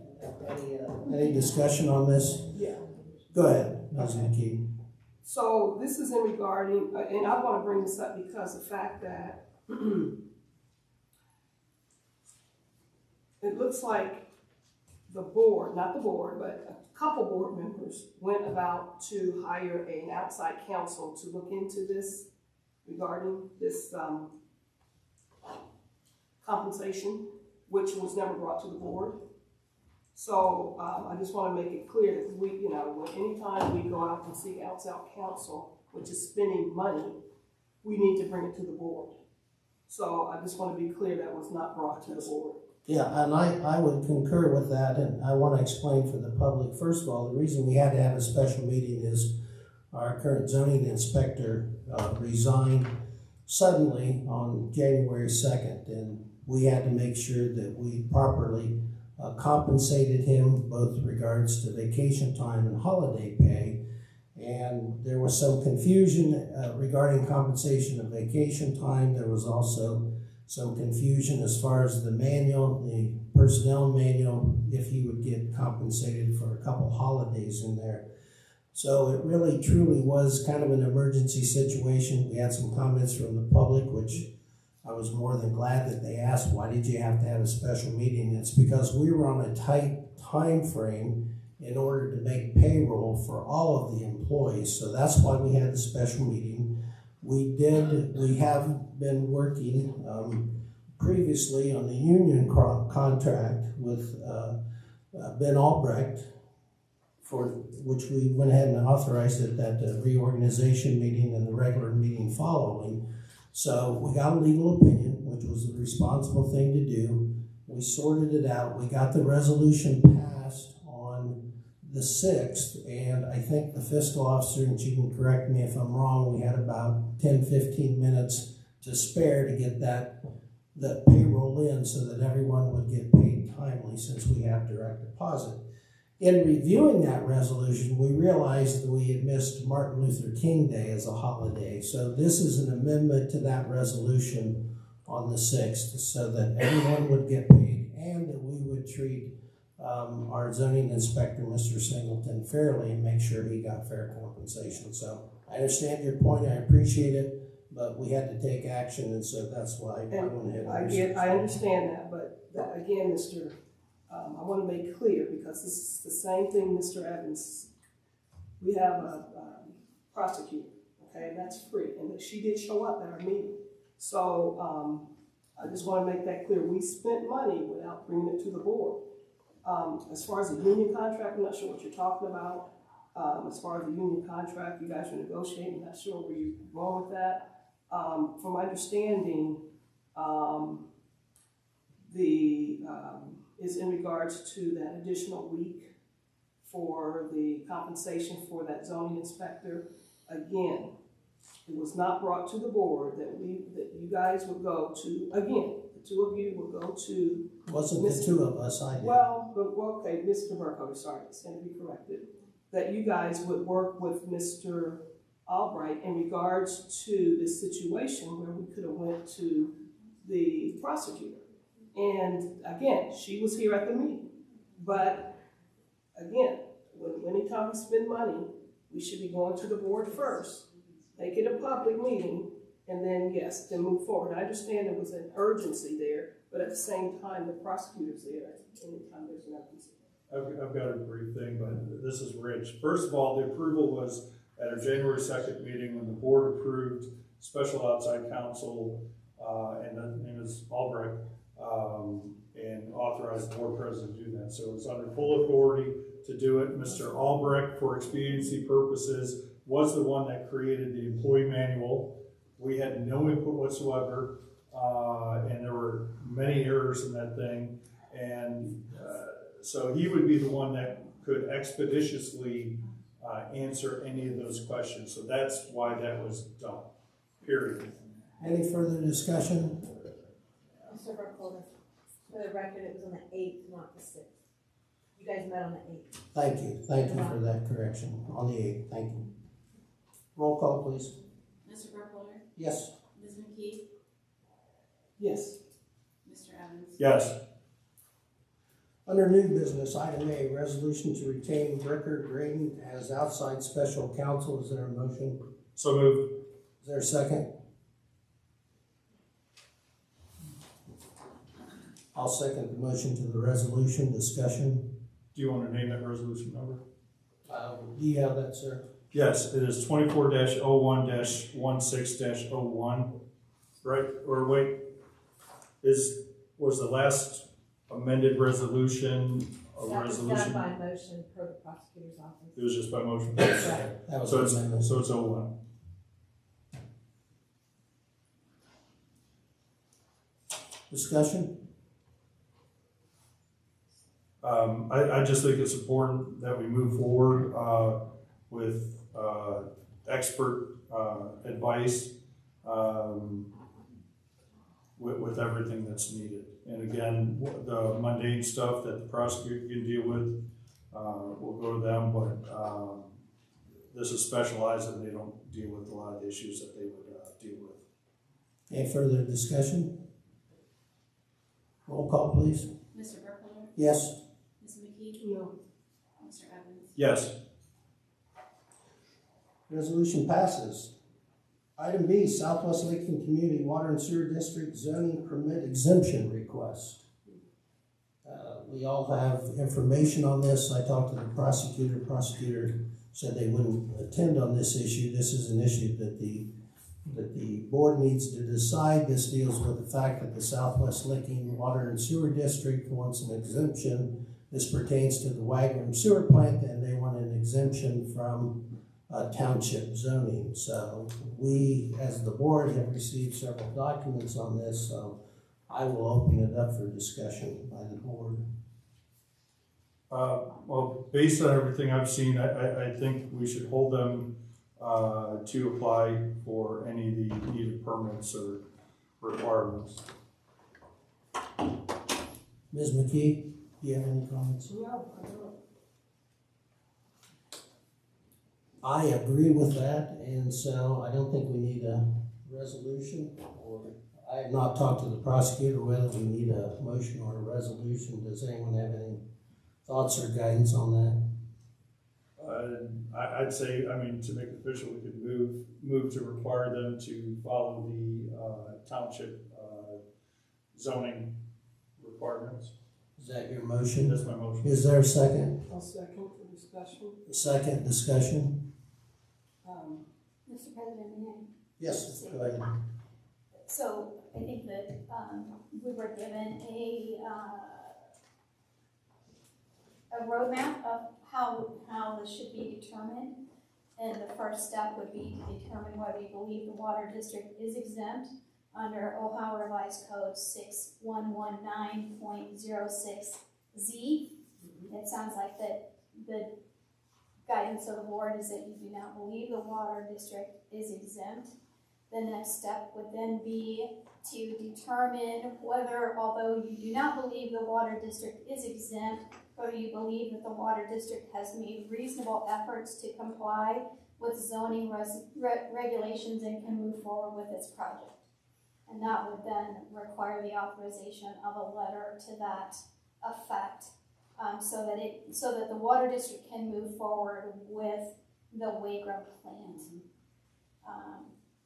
Any discussion on this? Yeah. Go ahead, Ms. McKee. So this is in regarding, and I want to bring this up because the fact that it looks like the board, not the board, but a couple board members went about to hire an outside counsel to look into this regarding this compensation, which was never brought to the board. So I just want to make it clear that we, anytime we go out and seek outside counsel, which is spending money, we need to bring it to the board. So I just want to be clear that was not brought to the board. Yeah, and I would concur with that, and I want to explain for the public. First of all, the reason we had to have a special meeting is our current zoning inspector resigned suddenly on January 2nd, and we had to make sure that we properly compensated him both regards to vacation time and holiday pay. And there was some confusion regarding compensation of vacation time. There was also some confusion as far as the manual, the personnel manual, if he would get compensated for a couple holidays in there. So it really truly was kind of an emergency situation. We had some comments from the public, which I was more than glad that they asked, why did you have to have a special meeting? It's because we were on a tight time frame in order to make payroll for all of the employees. So that's why we had the special meeting. We have been working previously on the union contract with Ben Albrecht, for which we went ahead and authorized it at the reorganization meeting and the regular meeting following. So we got a legal opinion, which was the responsible thing to do. We sorted it out. We got the resolution passed on the 6th, and I think the fiscal officer, and she can correct me if I'm wrong, we had about 10-15 minutes to spare to get the payroll in so that everyone would get paid timely since we have direct deposit. In reviewing that resolution, we realized that we had missed Martin Luther King Day as a holiday. So this is an amendment to that resolution on the 6th so that everyone would get paid and that we would treat our zoning inspector, Mr. Singleton, fairly and make sure he got fair compensation. So I understand your point. I appreciate it, but we had to take action, and so that's why I went ahead and I understand that, but again, Mr. I want to make clear, because this is the same thing, Mr. Evans. We have a prosecutor, okay, and that's free, and she did show up at our meeting. So I just want to make that clear. We spent money without bringing it to the board. As far as the union contract, I'm not sure what you're talking about. As far as the union contract, you guys are negotiating, not sure where you're going with that. From my understanding, is in regards to that additional week for the compensation for that zoning inspector. Again, it was not brought to the board that you guys would go to, again, the two of you would go to. Wasn't the two of us, I did. Well, okay, Mr. Burkholder, sorry, it's going to be corrected. That you guys would work with Mr. Albright in regards to this situation where we could have went to the prosecutor. And again, she was here at the meeting. But again, anytime we spend money, we should be going to the board first, make it a public meeting, and then yes, then move forward. I understand there was an urgency there, but at the same time, the prosecutor's there anytime there's an urgency. I've got a brief thing, but this is Rich. First of all, the approval was at our January 2nd meeting when the board approved special outside counsel, and the name is Albrecht, and authorized the board president to do that. So it's under full authority to do it. Mr. Albrecht, for expediency purposes, was the one that created the employee manual. We had no input whatsoever, and there were many errors in that thing. And so he would be the one that could expeditiously answer any of those questions. So that's why that was done, period. Any further discussion? Mr. Burkholder, for the record, it was on the 8th, not the 6th. You guys met on the 8th. Thank you for that correction, on the 8th, thank you. Roll call, please. Mr. Burkholder? Yes. Ms. McKee? Yes. Mr. Evans? Yes. Under new business, item A, resolution to retain Bricker Graydon as outside special counsel. Is there a motion? So moved. Is there a second? I'll second the motion to the resolution. Discussion. Do you want to name that resolution number? Do you have that, sir? Yes, it is 24-01-16-01. Right, or wait, was the last amended resolution a resolution? That was done by motion per the prosecutor's office. It was just by motion. That was So an it's, amendment. so it's 01. Discussion? I just think it's important that we move forward with expert advice with everything that's needed. And again, the mundane stuff that the prosecutor can deal with, we'll go to them, but this is specialized and they don't deal with a lot of the issues that they would deal with. Any further discussion? Roll call, please. Mr. Burkholder? Yes. Ms. McKee? No. Mr. Evans? Yes. Resolution passes. Item B, Southwest Lakeland Community Water and Sewer District zoning permit exemption request. We all have information on this. I talked to the prosecutor. The prosecutor said they wouldn't attend on this issue. This is an issue that the board needs to decide. This deals with the fact that the Southwest Lakeland Water and Sewer District wants an exemption. This pertains to the Wagram sewer plant, and they want an exemption from township zoning. So we, as the board, have received several documents on this, so I will open it up for discussion by the board. Well, based on everything I've seen, I think we should hold them to apply for any of the needed permits or requirements. Ms. McKee, do you have any comments? No, I don't. I agree with that, and so I don't think we need a resolution, or I have not talked to the prosecutor whether we need a motion or a resolution. Does anyone have any thoughts or guidance on that? I'd say, I mean, to make it official, we could move to require them to follow the township zoning requirements. Is that your motion? That's my motion. Is there a second? I'll second for discussion. Second discussion? Mr. President, may I? Yes, go ahead. So I think that, we were given a roadmap of how this should be determined. And the first step would be to determine whether you believe the water district is exempt under Ohio Revised Code 6119.06Z. It sounds like that the guidance of the board is that you do not believe the water district is exempt. The next step would then be to determine whether, although you do not believe the water district is exempt, whether you believe that the water district has made reasonable efforts to comply with zoning regulations and can move forward with its project. And that would then require the authorization of a letter to that effect, so that the water district can move forward with the Wagram plant.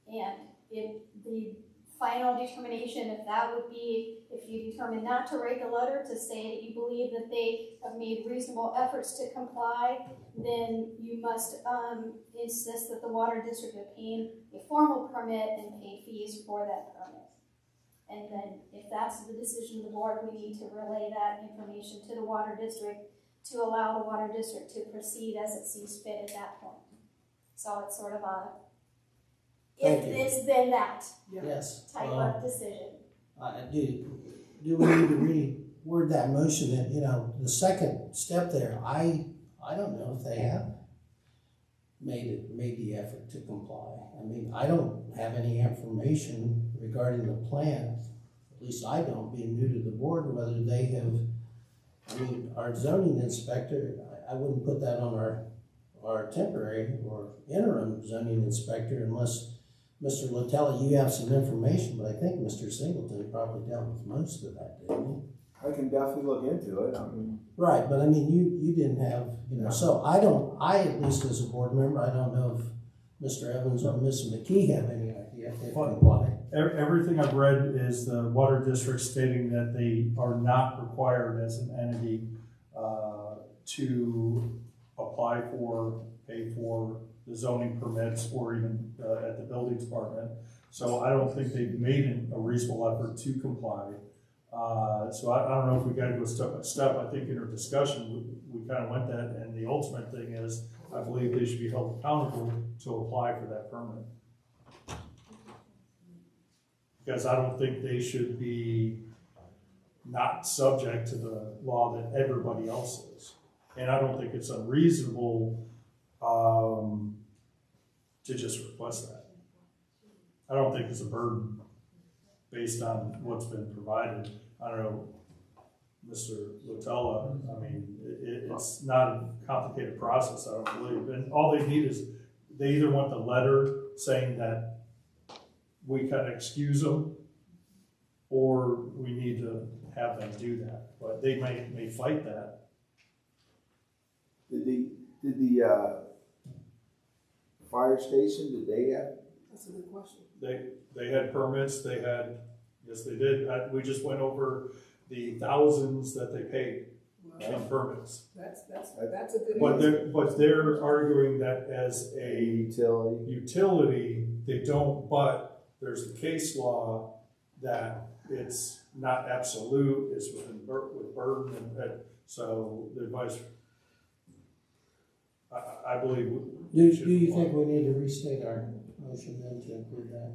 And if the final determination, if that would be, if you determine not to write the letter to say that you believe that they have made reasonable efforts to comply, then you must insist that the water district obtain a formal permit and pay fees for that permit. And then if that's the decision of the board, we need to relay that information to the water district to allow the water district to proceed as it sees fit at that point. So it's sort of a if this, then that Yes. type of decision. Do we need to reword that motion that, the second step there, I don't know if they have made the effort to comply. I mean, I don't have any information regarding the plant, at least I don't, being new to the board, whether they have, our zoning inspector, I wouldn't put that on our temporary or interim zoning inspector unless Mr. Latella, you have some information, but I think Mr. Singleton probably dealt with most of that, didn't he? I can definitely look into it. Right, but you didn't have, so I at least as a board member, I don't know if Mr. Evans or Ms. McKee have any idea if they comply. Everything I've read is the water district stating that they are not required as an entity to apply for, pay for the zoning permits or even at the building department. So I don't think they've made a reasonable effort to comply. So I don't know if we got to go step by step. I think in our discussion, we kind of went that, and the ultimate thing is I believe they should be held accountable to apply for that permit. Because I don't think they should be not subject to the law that everybody else is. And I don't think it's unreasonable to just request that. I don't think it's a burden based on what's been provided. I don't know, Mr. Latella, it's not a complicated process, I don't believe. And all they need is, they either want the letter saying that we can excuse them, or we need to have them do that. But they may fight that. Did the fire station, did they have? That's a good question. They had permits, yes, they did. We just went over the thousands that they paid in permits. That's a good But they're arguing that as a utility, they don't, but there's the case law that it's not absolute, it's with burden, and so the advice, I believe. Do you think we need to restate our motion then to include that?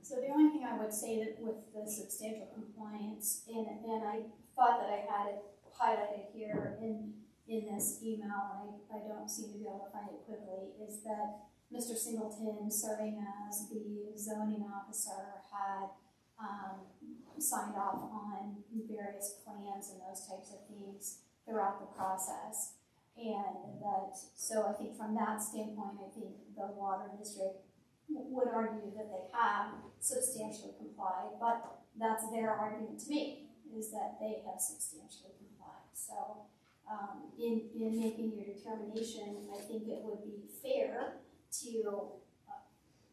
So the only thing I would say that with the substantial compliance, and I thought that I had it highlighted here in this email, and I don't seem to be able to find it quickly, is that Mr. Singleton, serving as the zoning officer, had signed off on various plans and those types of things throughout the process. And so I think from that standpoint, I think the water district would argue that they have substantially complied, but that's their argument to me, is that they have substantially complied. So in making your determination, I think it would be fair to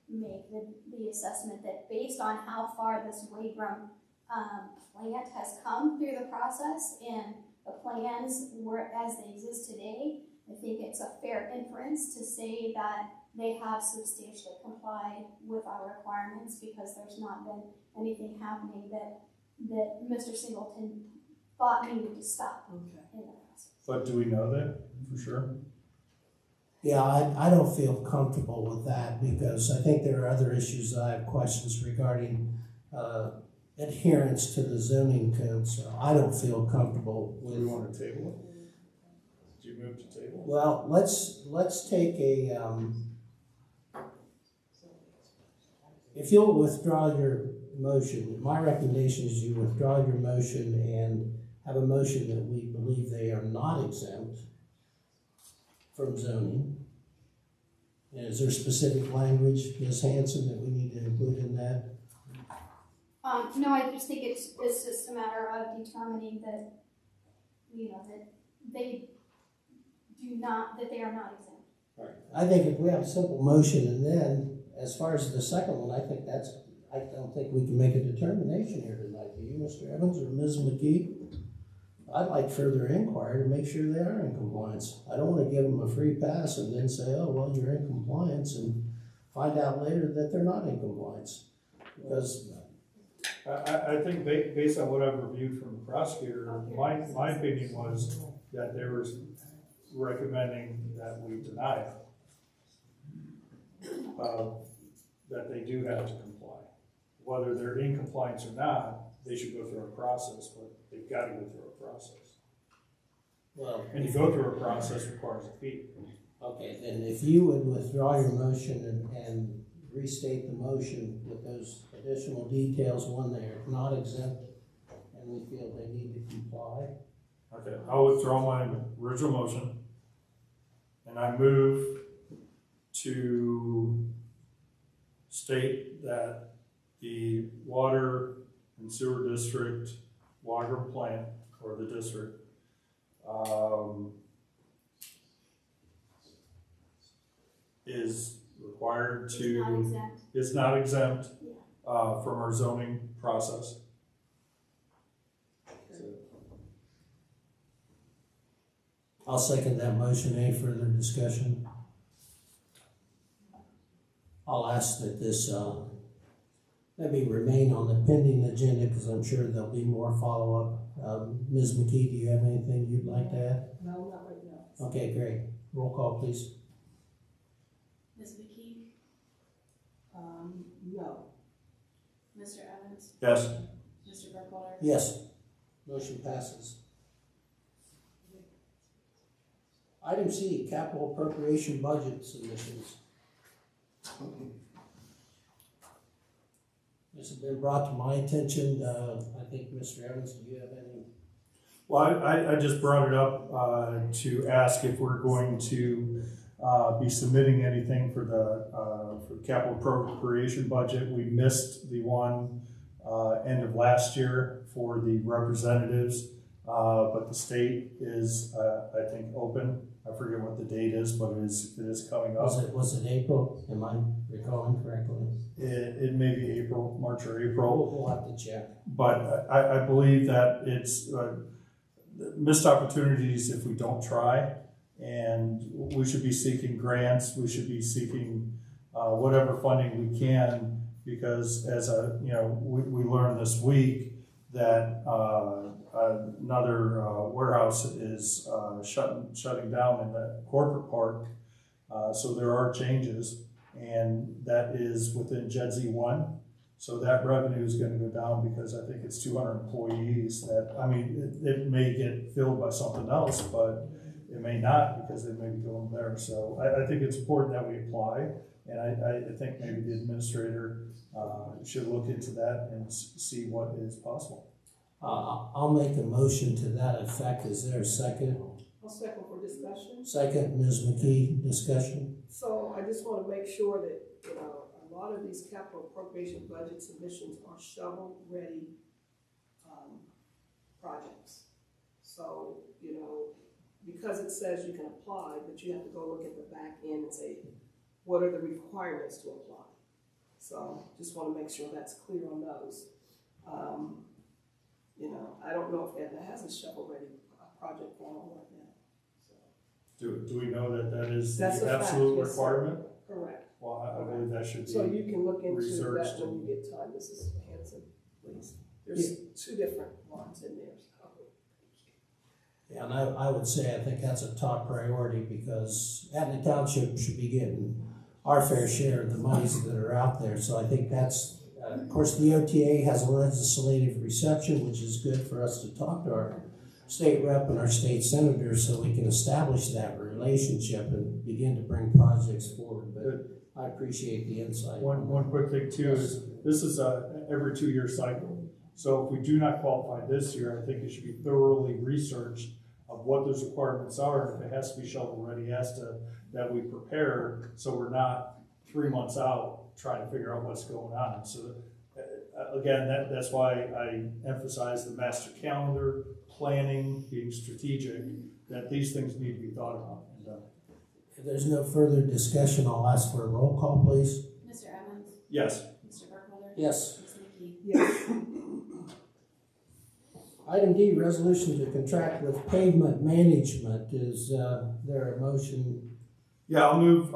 make the assessment that based on how far this Wagram plant has come through the process and the plans were as they exist today, I think it's a fair inference to say that they have substantially complied with our requirements because there's not been anything happening that Mr. Singleton thought needed to stop in the process. But do we know that for sure? Yeah, I don't feel comfortable with that because I think there are other issues that I have questions regarding adherence to the zoning code, so I don't feel comfortable Do we with. want to table it? Do you move to table? Well, let's take a, if you'll withdraw your motion, my recommendation is you withdraw your motion and have a motion that we believe they are not exempt from zoning. And is there specific language, Ms. Hanson, that we need to include in that? No, I just think it's just a matter of determining that, that they that they are not exempt. I think if we have a simple motion and then, as far as the second one, I don't think we can make a determination here tonight. Do you, Mr. Evans or Ms. McKee? I'd like further inquiry to make sure they are in compliance. I don't want to give them a free pass and then say, oh, well, you're in compliance, and find out later that they're not in compliance. Because I think based on what I've reviewed from the prosecutor, my opinion was that they were recommending that we deny it. That they do have to comply. Whether they're in compliance or not, they should go through a process, but they've got to go through a process. well, And to go through a process requires a fee. okay, then if you would withdraw your motion and restate the motion with those additional details, one, they are not exempt, and we feel they need to comply. Okay, I'll withdraw my original motion, and I move to state that the water and sewer district, water plant, or the district, is required to, is not exempt from our zoning process. I'll second that motion. Any further discussion? I'll ask that this, maybe remain on the pending agenda, because I'm sure there'll be more follow-up. Ms. McKee, do you have anything you'd like to add? No, not right now. Okay, great. Roll call, please. Ms. McKee, No. Mr. Evans, Yes. Mr. Burkholder, Yes. Motion passes. Item C, capital appropriation budget submissions. This has been brought to my attention. I think, Mr. Evans, do you have any? Well, I just brought it up to ask if we're going to be submitting anything for the capital appropriation budget. We missed the one end of last year for the representatives, but the state is, I think, open. I forget what the date is, but it is coming up. Was it April? Am I recalling correctly? It may be April, March or April. We'll have to check. But I believe that it's missed opportunities if we don't try, and we should be seeking grants. We should be seeking whatever funding we can, because as we learned this week that another warehouse is shutting down in the corporate park. So there are changes, and that is within JEDZ 1. So that revenue is going to go down because I think it's 200 employees that, I mean, it may get filled by something else, but it may not because they may be going there. So I think it's important that we apply, and I think maybe the administrator should look into that and see what is possible. I'll make a motion to that effect. Is there a second? I'll second for discussion. Second, Ms. McKee, discussion. So I just want to make sure that, a lot of these capital appropriation budget submissions are shovel-ready projects. So, because it says you can apply, but you have to go look at the back end and say, what are the requirements to apply? So just want to make sure that's clear on those. I don't know if Etna has a shovel-ready project going on right now. So Do we know that that is That's the a fact, absolute yes, sir. requirement? Correct. Well, I believe that should be. So you can look into researched that when you get time, Mrs. Hanson, please. There's two different ones in there, so. Yeah, and I would say I think that's a top priority because Etna Township should be getting our fair share of the monies that are out there. So I think that's, of course, the OTA has a legislative reception, which is good for us to talk to our state rep and our state senators so we can establish that relationship and begin to bring projects forward. But I appreciate the insight. One quick thing too is this is a every 2-year cycle. So if we do not qualify this year, I think it should be thoroughly researched of what those requirements are. And if it has to be shovel ready, that we prepare so we're not 3 months out trying to figure out what's going on. So again, that's why I emphasize the master calendar, planning, being strategic, that these things need to be thought about and done. If there's no further discussion, I'll ask for a roll call, please. Mr. Evans? Yes. Mr. Burkholder? Yes. Ms. McKee? Yes. Item D, resolution to contract with pavement management. Is there a motion? Yeah, I'll move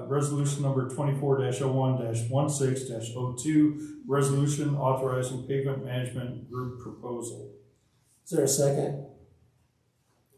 resolution number 24-01-16-02, resolution authorizing pavement management group proposal. Is there a second?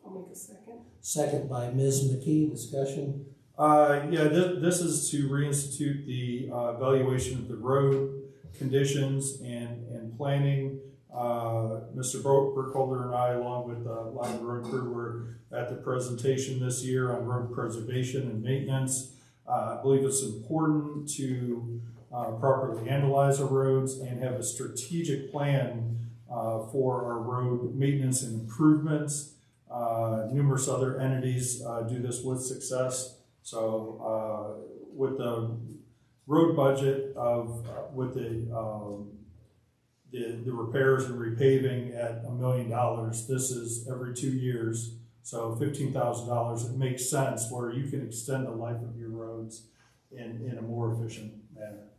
I'll make a second. Second by Ms. McKee. Discussion. Yeah, this is to reinstitute the evaluation of the road conditions and planning. Mr. Burkholder and I, along with the line of road crew, were at the presentation this year on road preservation and maintenance. I believe it's important to properly analyze our roads and have a strategic plan for our road maintenance and improvements. Numerous other entities do this with success. So with the road budget of with the repairs and repaving at $1 million, this is every 2 years. So $15,000, it makes sense where you can extend the life of your roads in a more efficient manner.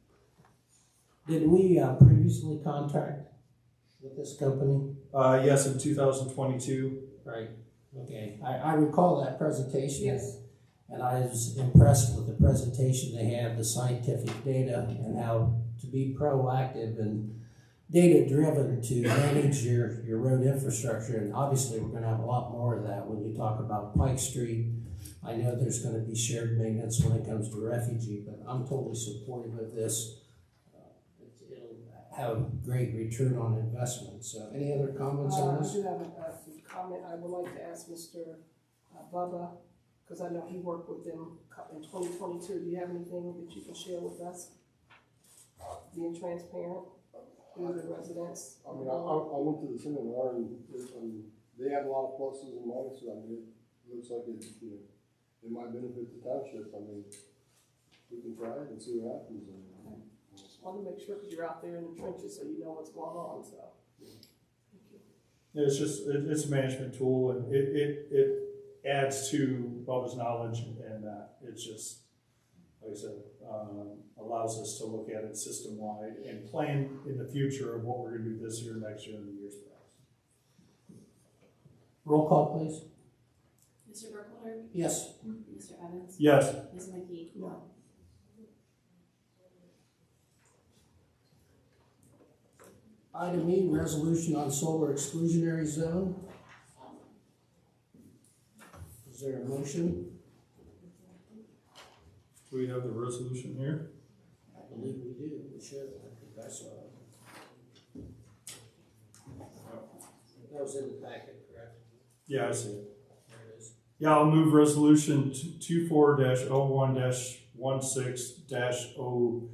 Did we previously contract with this company? Yes, in 2022. Right. Okay. I recall that presentation. Yes. And I was impressed with the presentation they had, the scientific data, and how to be proactive and data-driven to manage your road infrastructure. And obviously, we're going to have a lot more of that when you talk about Pike Street. I know there's going to be shared maintenance when it comes to refugee, but I'm totally supportive of this. It'll have a great return on investment. So any other comments on I this? do have a comment. I would like to ask Mr. Bubba, because I know he worked with them in 2022. Do you have anything that you can share with us? Being transparent with the residents? I mean, I went to the seminar and they had a lot of pluses and minuses. I mean, it looks like it might benefit the township. I mean, we can try it and see what happens. Just want to make sure because you're out there in the trenches so you know what's going on, so. Yeah, it's a management tool, and it adds to Bubba's knowledge, and it's just, like I said, allows us to look at it system-wide and plan in the future of what we're going to do this year, next year, and the years past. Roll call, please. Mr. Burkholder? Yes. Mr. Evans? Yes. Ms. McKee? No. Item E, resolution on solar exclusionary zone. Is there a motion? Do we have the resolution here? I believe we do. We should. I think I saw it. That was in the packet, correct? Yeah, I see it. There it is. Yeah, I'll move resolution 24-01-16-03,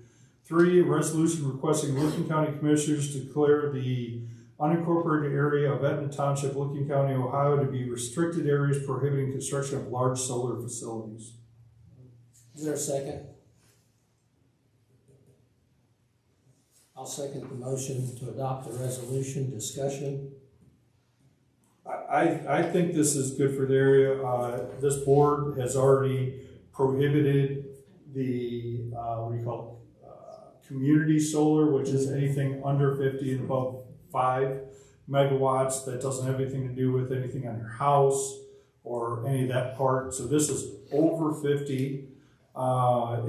a resolution requesting Licking County Commissioners to declare the unincorporated area of Etna Township, Licking County, Ohio to be restricted areas prohibiting construction of large solar facilities. Is there a second? I'll second the motion to adopt the resolution. Discussion. I think this is good for the area. This board has already prohibited the, what do you call it, community solar, which is anything under 50 and above 5 megawatts. That doesn't have anything to do with anything on your house or any of that part. So this is over 50.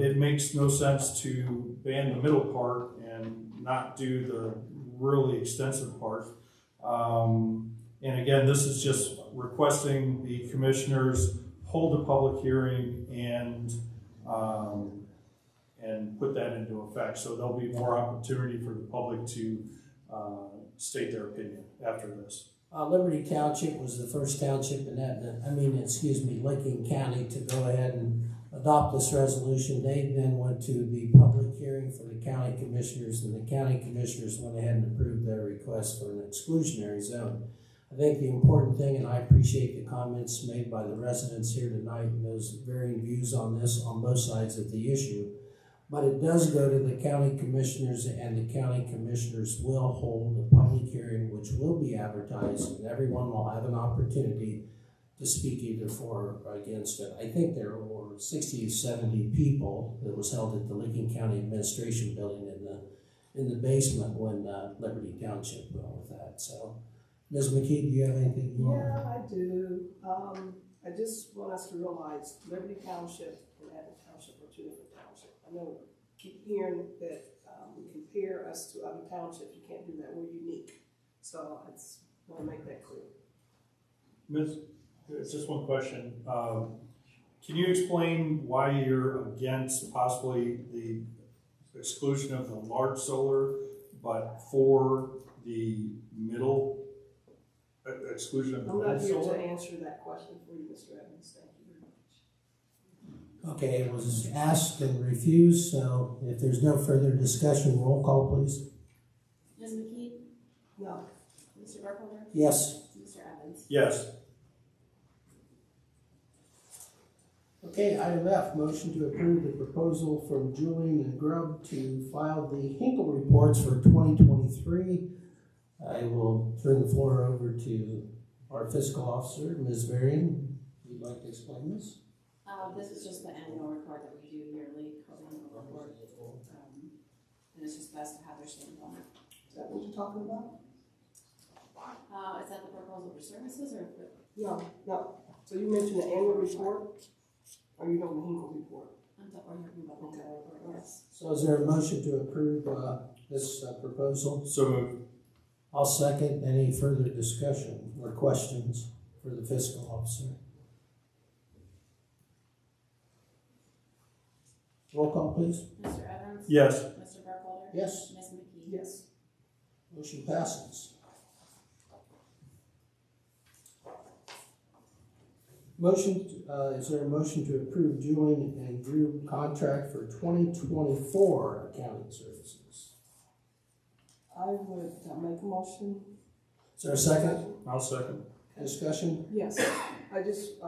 It makes no sense to ban the middle part and not do the really extensive part. And again, this is just requesting the commissioners hold a public hearing and put that into effect. So there'll be more opportunity for the public to state their opinion after this. Liberty Township was the first township in Licking County to go ahead and adopt this resolution. They then went to the public hearing for the county commissioners, and the county commissioners went ahead and approved their request for an exclusionary zone. I think the important thing, and I appreciate the comments made by the residents here tonight and those varying views on this on both sides of the issue, but it does go to the county commissioners, and the county commissioners will hold a public hearing which will be advertised, and everyone will have an opportunity to speak either for or against it. I think there were 60 to 70 people that was held at the Licking County Administration Building in the basement when Liberty Township went with that. So, Ms. McKee, do you have anything you want? Yeah, I do. I just want us to realize Liberty Township and Etna Township are two different townships. I know we keep hearing that we compare us to other townships. You can't do that. We're unique. So I just want to make that clear. Ms., it's just one question. Can you explain why you're against possibly the exclusion of the large solar, but for the middle exclusion of the I'm middle not here solar? to answer that question for you, Mr. Evans. Thank you very much. Okay, it was asked and refused, so if there's no further discussion, roll call, please. Ms. McKee? No. Mr. Burkholder? Yes. Mr. Evans? Yes. Okay, item F, motion to approve the proposal from Julian and Grubb to file the Hinkle reports for 2023. I will turn the floor over to our fiscal officer, Ms. Varian. Would you like to explain this? This is just the annual report that we do yearly, called the annual report. And it's just best to have their stamp on it. Is that what you're talking about? Is that the proposal for services or for? No. So you mentioned the annual report, or you know the Hinkle report? I'm talking about the annual report, yes. So is there a motion to approve this proposal? So moved. I'll second. Any further discussion or questions for the fiscal officer? Roll call, please. Mr. Evans? Yes. Mr. Burkholder? Yes. Ms. McKee? Yes. Motion passes. Is there a motion to approve Julian and Group contract for 2024 accounting services? I would make a motion. Is there a second? I'll second. Discussion? Yes, I just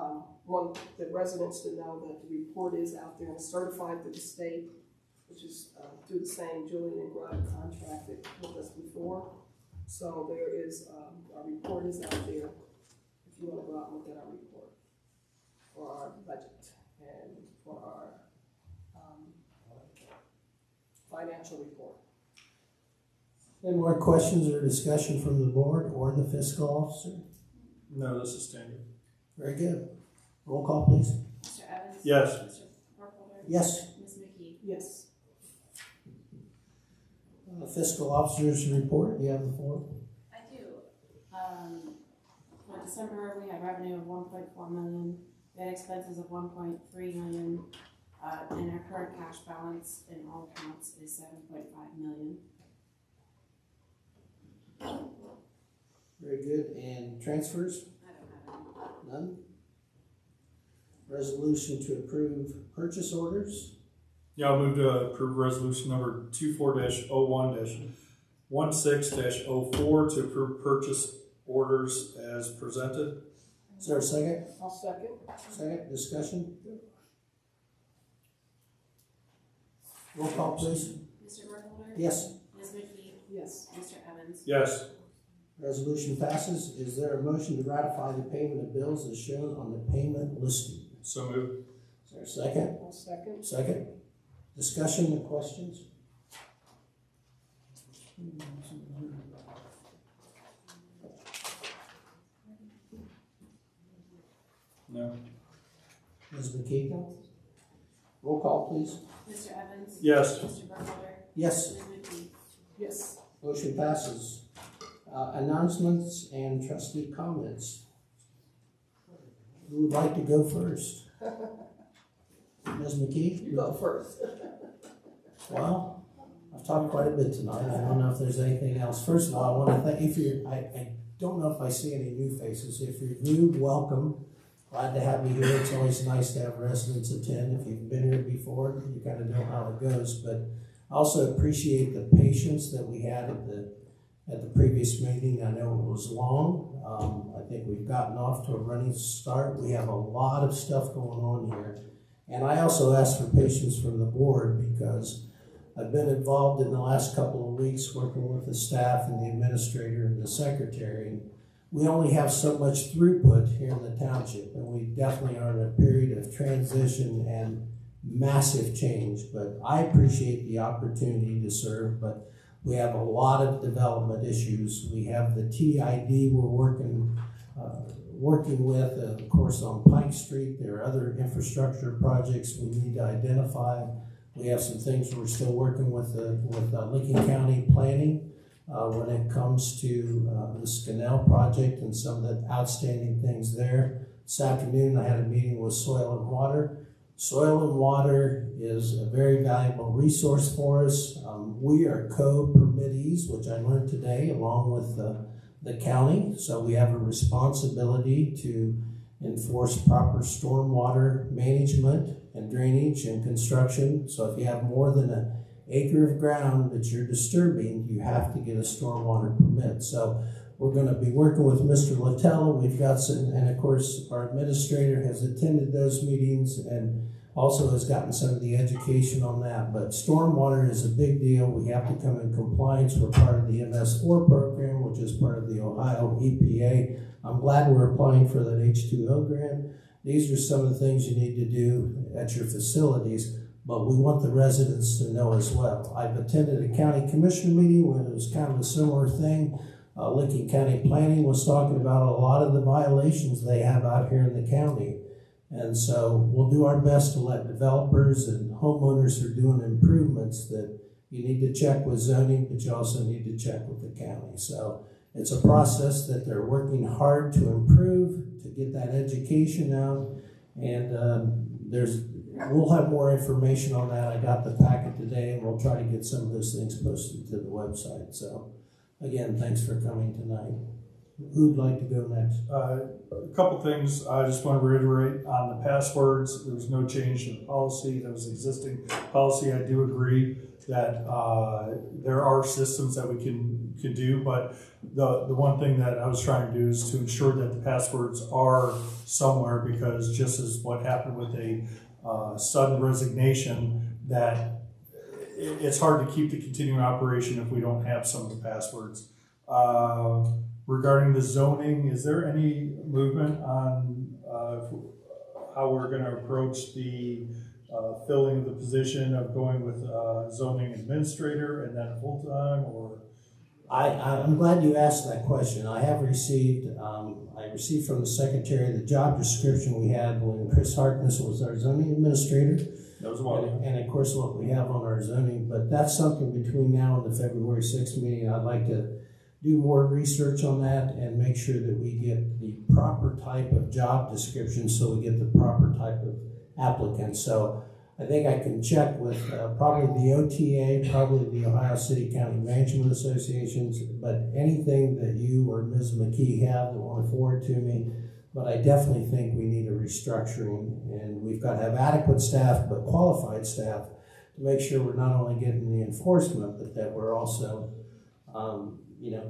want the residents to know that the report is out there and certified through the state, which is through the same Julian and Grubb contract that with us before. So there is, our report is out there if you want to go out and look at our report for our budget and for our financial report. Any more questions or discussion from the board or the fiscal officer? No, this is standard. Very good. Roll call, please. Mr. Evans? Yes. Mr. Burkholder? Yes. Ms. McKee? Yes. Fiscal officer's report, you have the floor. I do. For December, we had revenue of 1.4 million, we had expenses of 1.3 million, and our current cash balance in all accounts is 7.5 million. Very good. And transfers? I don't have any. None. Resolution to approve purchase orders? Yeah, I'll move to approve resolution number 24-01-16-04 to approve purchase orders as presented. Is there a second? I'll second. Second, discussion? Roll call, please. Mr. Burkholder? Yes. Ms. McKee? Yes. Mr. Evans? Yes. Resolution passes. Is there a motion to ratify the payment of bills as shown on the payment listing? So moved. Is there a second? I'll second. Second. Discussion and questions? No. Ms. McKee? Roll call, please. Mr. Evans? Yes. Mr. Burkholder? Yes. Ms. McKee? Yes. Motion passes. Announcements and trustee comments. Who would like to go first? Ms. McKee? You go first. Well, I've talked quite a bit tonight. I don't know if there's anything else. First of all, I want to thank, I don't know if I see any new faces. If you're new, welcome. Glad to have you here. It's always nice to have residents attend. If you've been here before, you kind of know how it goes. But I also appreciate the patience that we had at the previous meeting. I know it was long. I think we've gotten off to a running start. We have a lot of stuff going on here. And I also ask for patience from the board because I've been involved in the last couple of weeks working with the staff and the administrator and the secretary. We only have so much throughput here in the township, and we definitely are in a period of transition and massive change. But I appreciate the opportunity to serve, but we have a lot of development issues. We have the TID we're working with, of course, on Pike Street. There are other infrastructure projects we need to identify. We have some things we're still working with Lincoln County Planning when it comes to the Scanell project and some of the outstanding things there. This afternoon I had a meeting with Soil and Water. Soil and water is a very valuable resource for us. We are co-permittees, which I learned today, along with the county. So we have a responsibility to enforce proper stormwater management and drainage and construction. So if you have more than an acre of ground that you're disturbing, you have to get a stormwater permit. So we're going to be working with Mr. Littell. We've got some, and of course our administrator has attended those meetings and also has gotten some of the education on that. But stormwater is a big deal. We have to come in compliance. We're part of the MS4 program, which is part of the Ohio EPA. I'm glad we're applying for that H2O grant. These are some of the things you need to do at your facilities, but we want the residents to know as well. I've attended a county commission meeting where it was kind of a similar thing. Lincoln County Planning was talking about a lot of the violations they have out here in the county. And so we'll do our best to let developers and homeowners who are doing improvements that you need to check with zoning, but you also need to check with the county. So it's a process that they're working hard to improve, to get that education out. And we'll have more information on that. I got the packet today, and we'll try to get some of those things posted to the website. So again, thanks for coming tonight. Who'd like to go next? A couple things I just want to reiterate on the passwords. There was no change in the policy. That was existing policy. I do agree that there are systems that we can do, but the one thing that I was trying to do is to ensure that the passwords are somewhere, because just as what happened with a sudden resignation, that it's hard to keep the continuing operation if we don't have some of the passwords. Regarding the zoning, is there any movement on how we're going to approach the filling of the position of going with zoning administrator and then full-time, or? I'm glad you asked that question. I have received, I received from the secretary the job description we had when Chris Harkness was our zoning administrator. That was one. And of course what we have on our zoning, but that's something between now and the February 6th meeting. I'd like to do more research on that and make sure that we get the proper type of job description so we get the proper type of applicant. So I think I can check with probably the OTA, probably the Ohio City County Management Associations, but anything that you or Ms. McKee have that want to forward to me. But I definitely think we need a restructuring, and we've got to have adequate staff, but qualified staff, to make sure we're not only getting the enforcement, but that we're also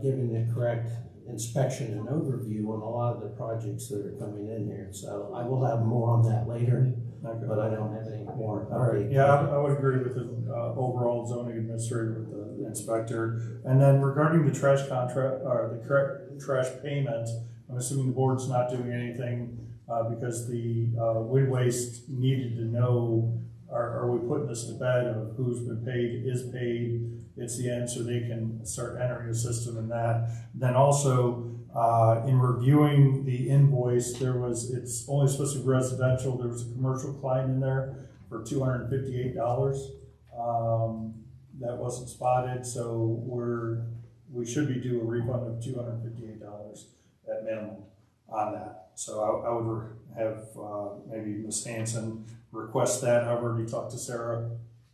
giving the correct inspection and overview on a lot of the projects that are coming in here. So I will have more on that later, but I don't have any more. All right. Yeah, I would agree with the overall zoning administrator with the inspector. And then regarding the trash contract, or the correct trash payment, I'm assuming the board's not doing anything because the wind waste needed to know are we putting this to bed of who's been paid, is paid, it's the end, so they can start entering the system in that. Then also, in reviewing the invoice, it's only supposed to be residential, there was a commercial client in there for $258. That wasn't spotted, so we should be due a refund of $258 at minimum on that. So I would have maybe Ms. Hanson request that. I've already talked to Sarah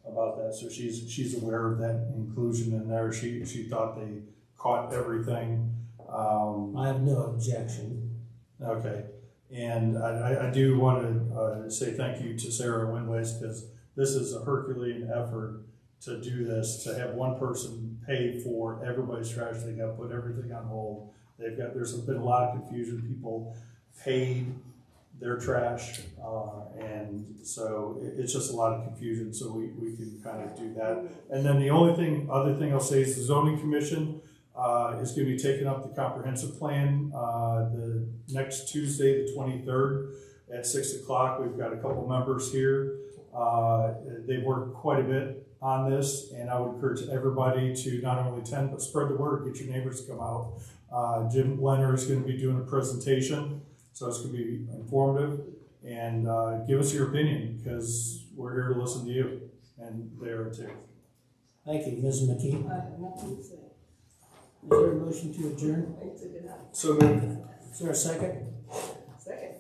about that, so she's aware of that inclusion in there. She thought they caught everything. I have no objection. Okay, and I do want to say thank you to Sarah Windways, because this is a Herculean effort to do this, to have one person pay for everybody's trash. They got to put everything on hold. There's been a lot of confusion. People paid their trash, and so it's just a lot of confusion. So we can kind of do that. And then the other thing I'll say is the zoning commission is going to be taking up the comprehensive plan the next Tuesday, the 23rd at 6 o'clock. We've got a couple members here. They worked quite a bit on this, and I would encourage everybody to not only attend, but spread the word, get your neighbors to come out. Jim Leonard is going to be doing a presentation, so it's going to be informative, and give us your opinion, because we're here to listen to you, and they are too. Thank you, Ms. McKee. I have nothing to say. Is there a motion to adjourn? So moved. Is there a second? Second.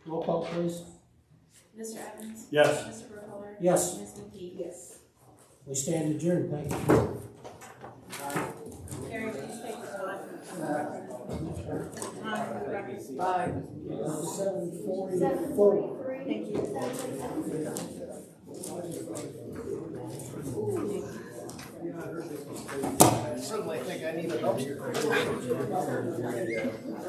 Roll call, please. Mr. Evans? Yes. Mr. Burkholder? Yes. Ms. McKee? Yes. We stand adjourned. Thank you. Carrie, please take the vote. Bye. 7:44. Thank you. I suddenly think I need a help.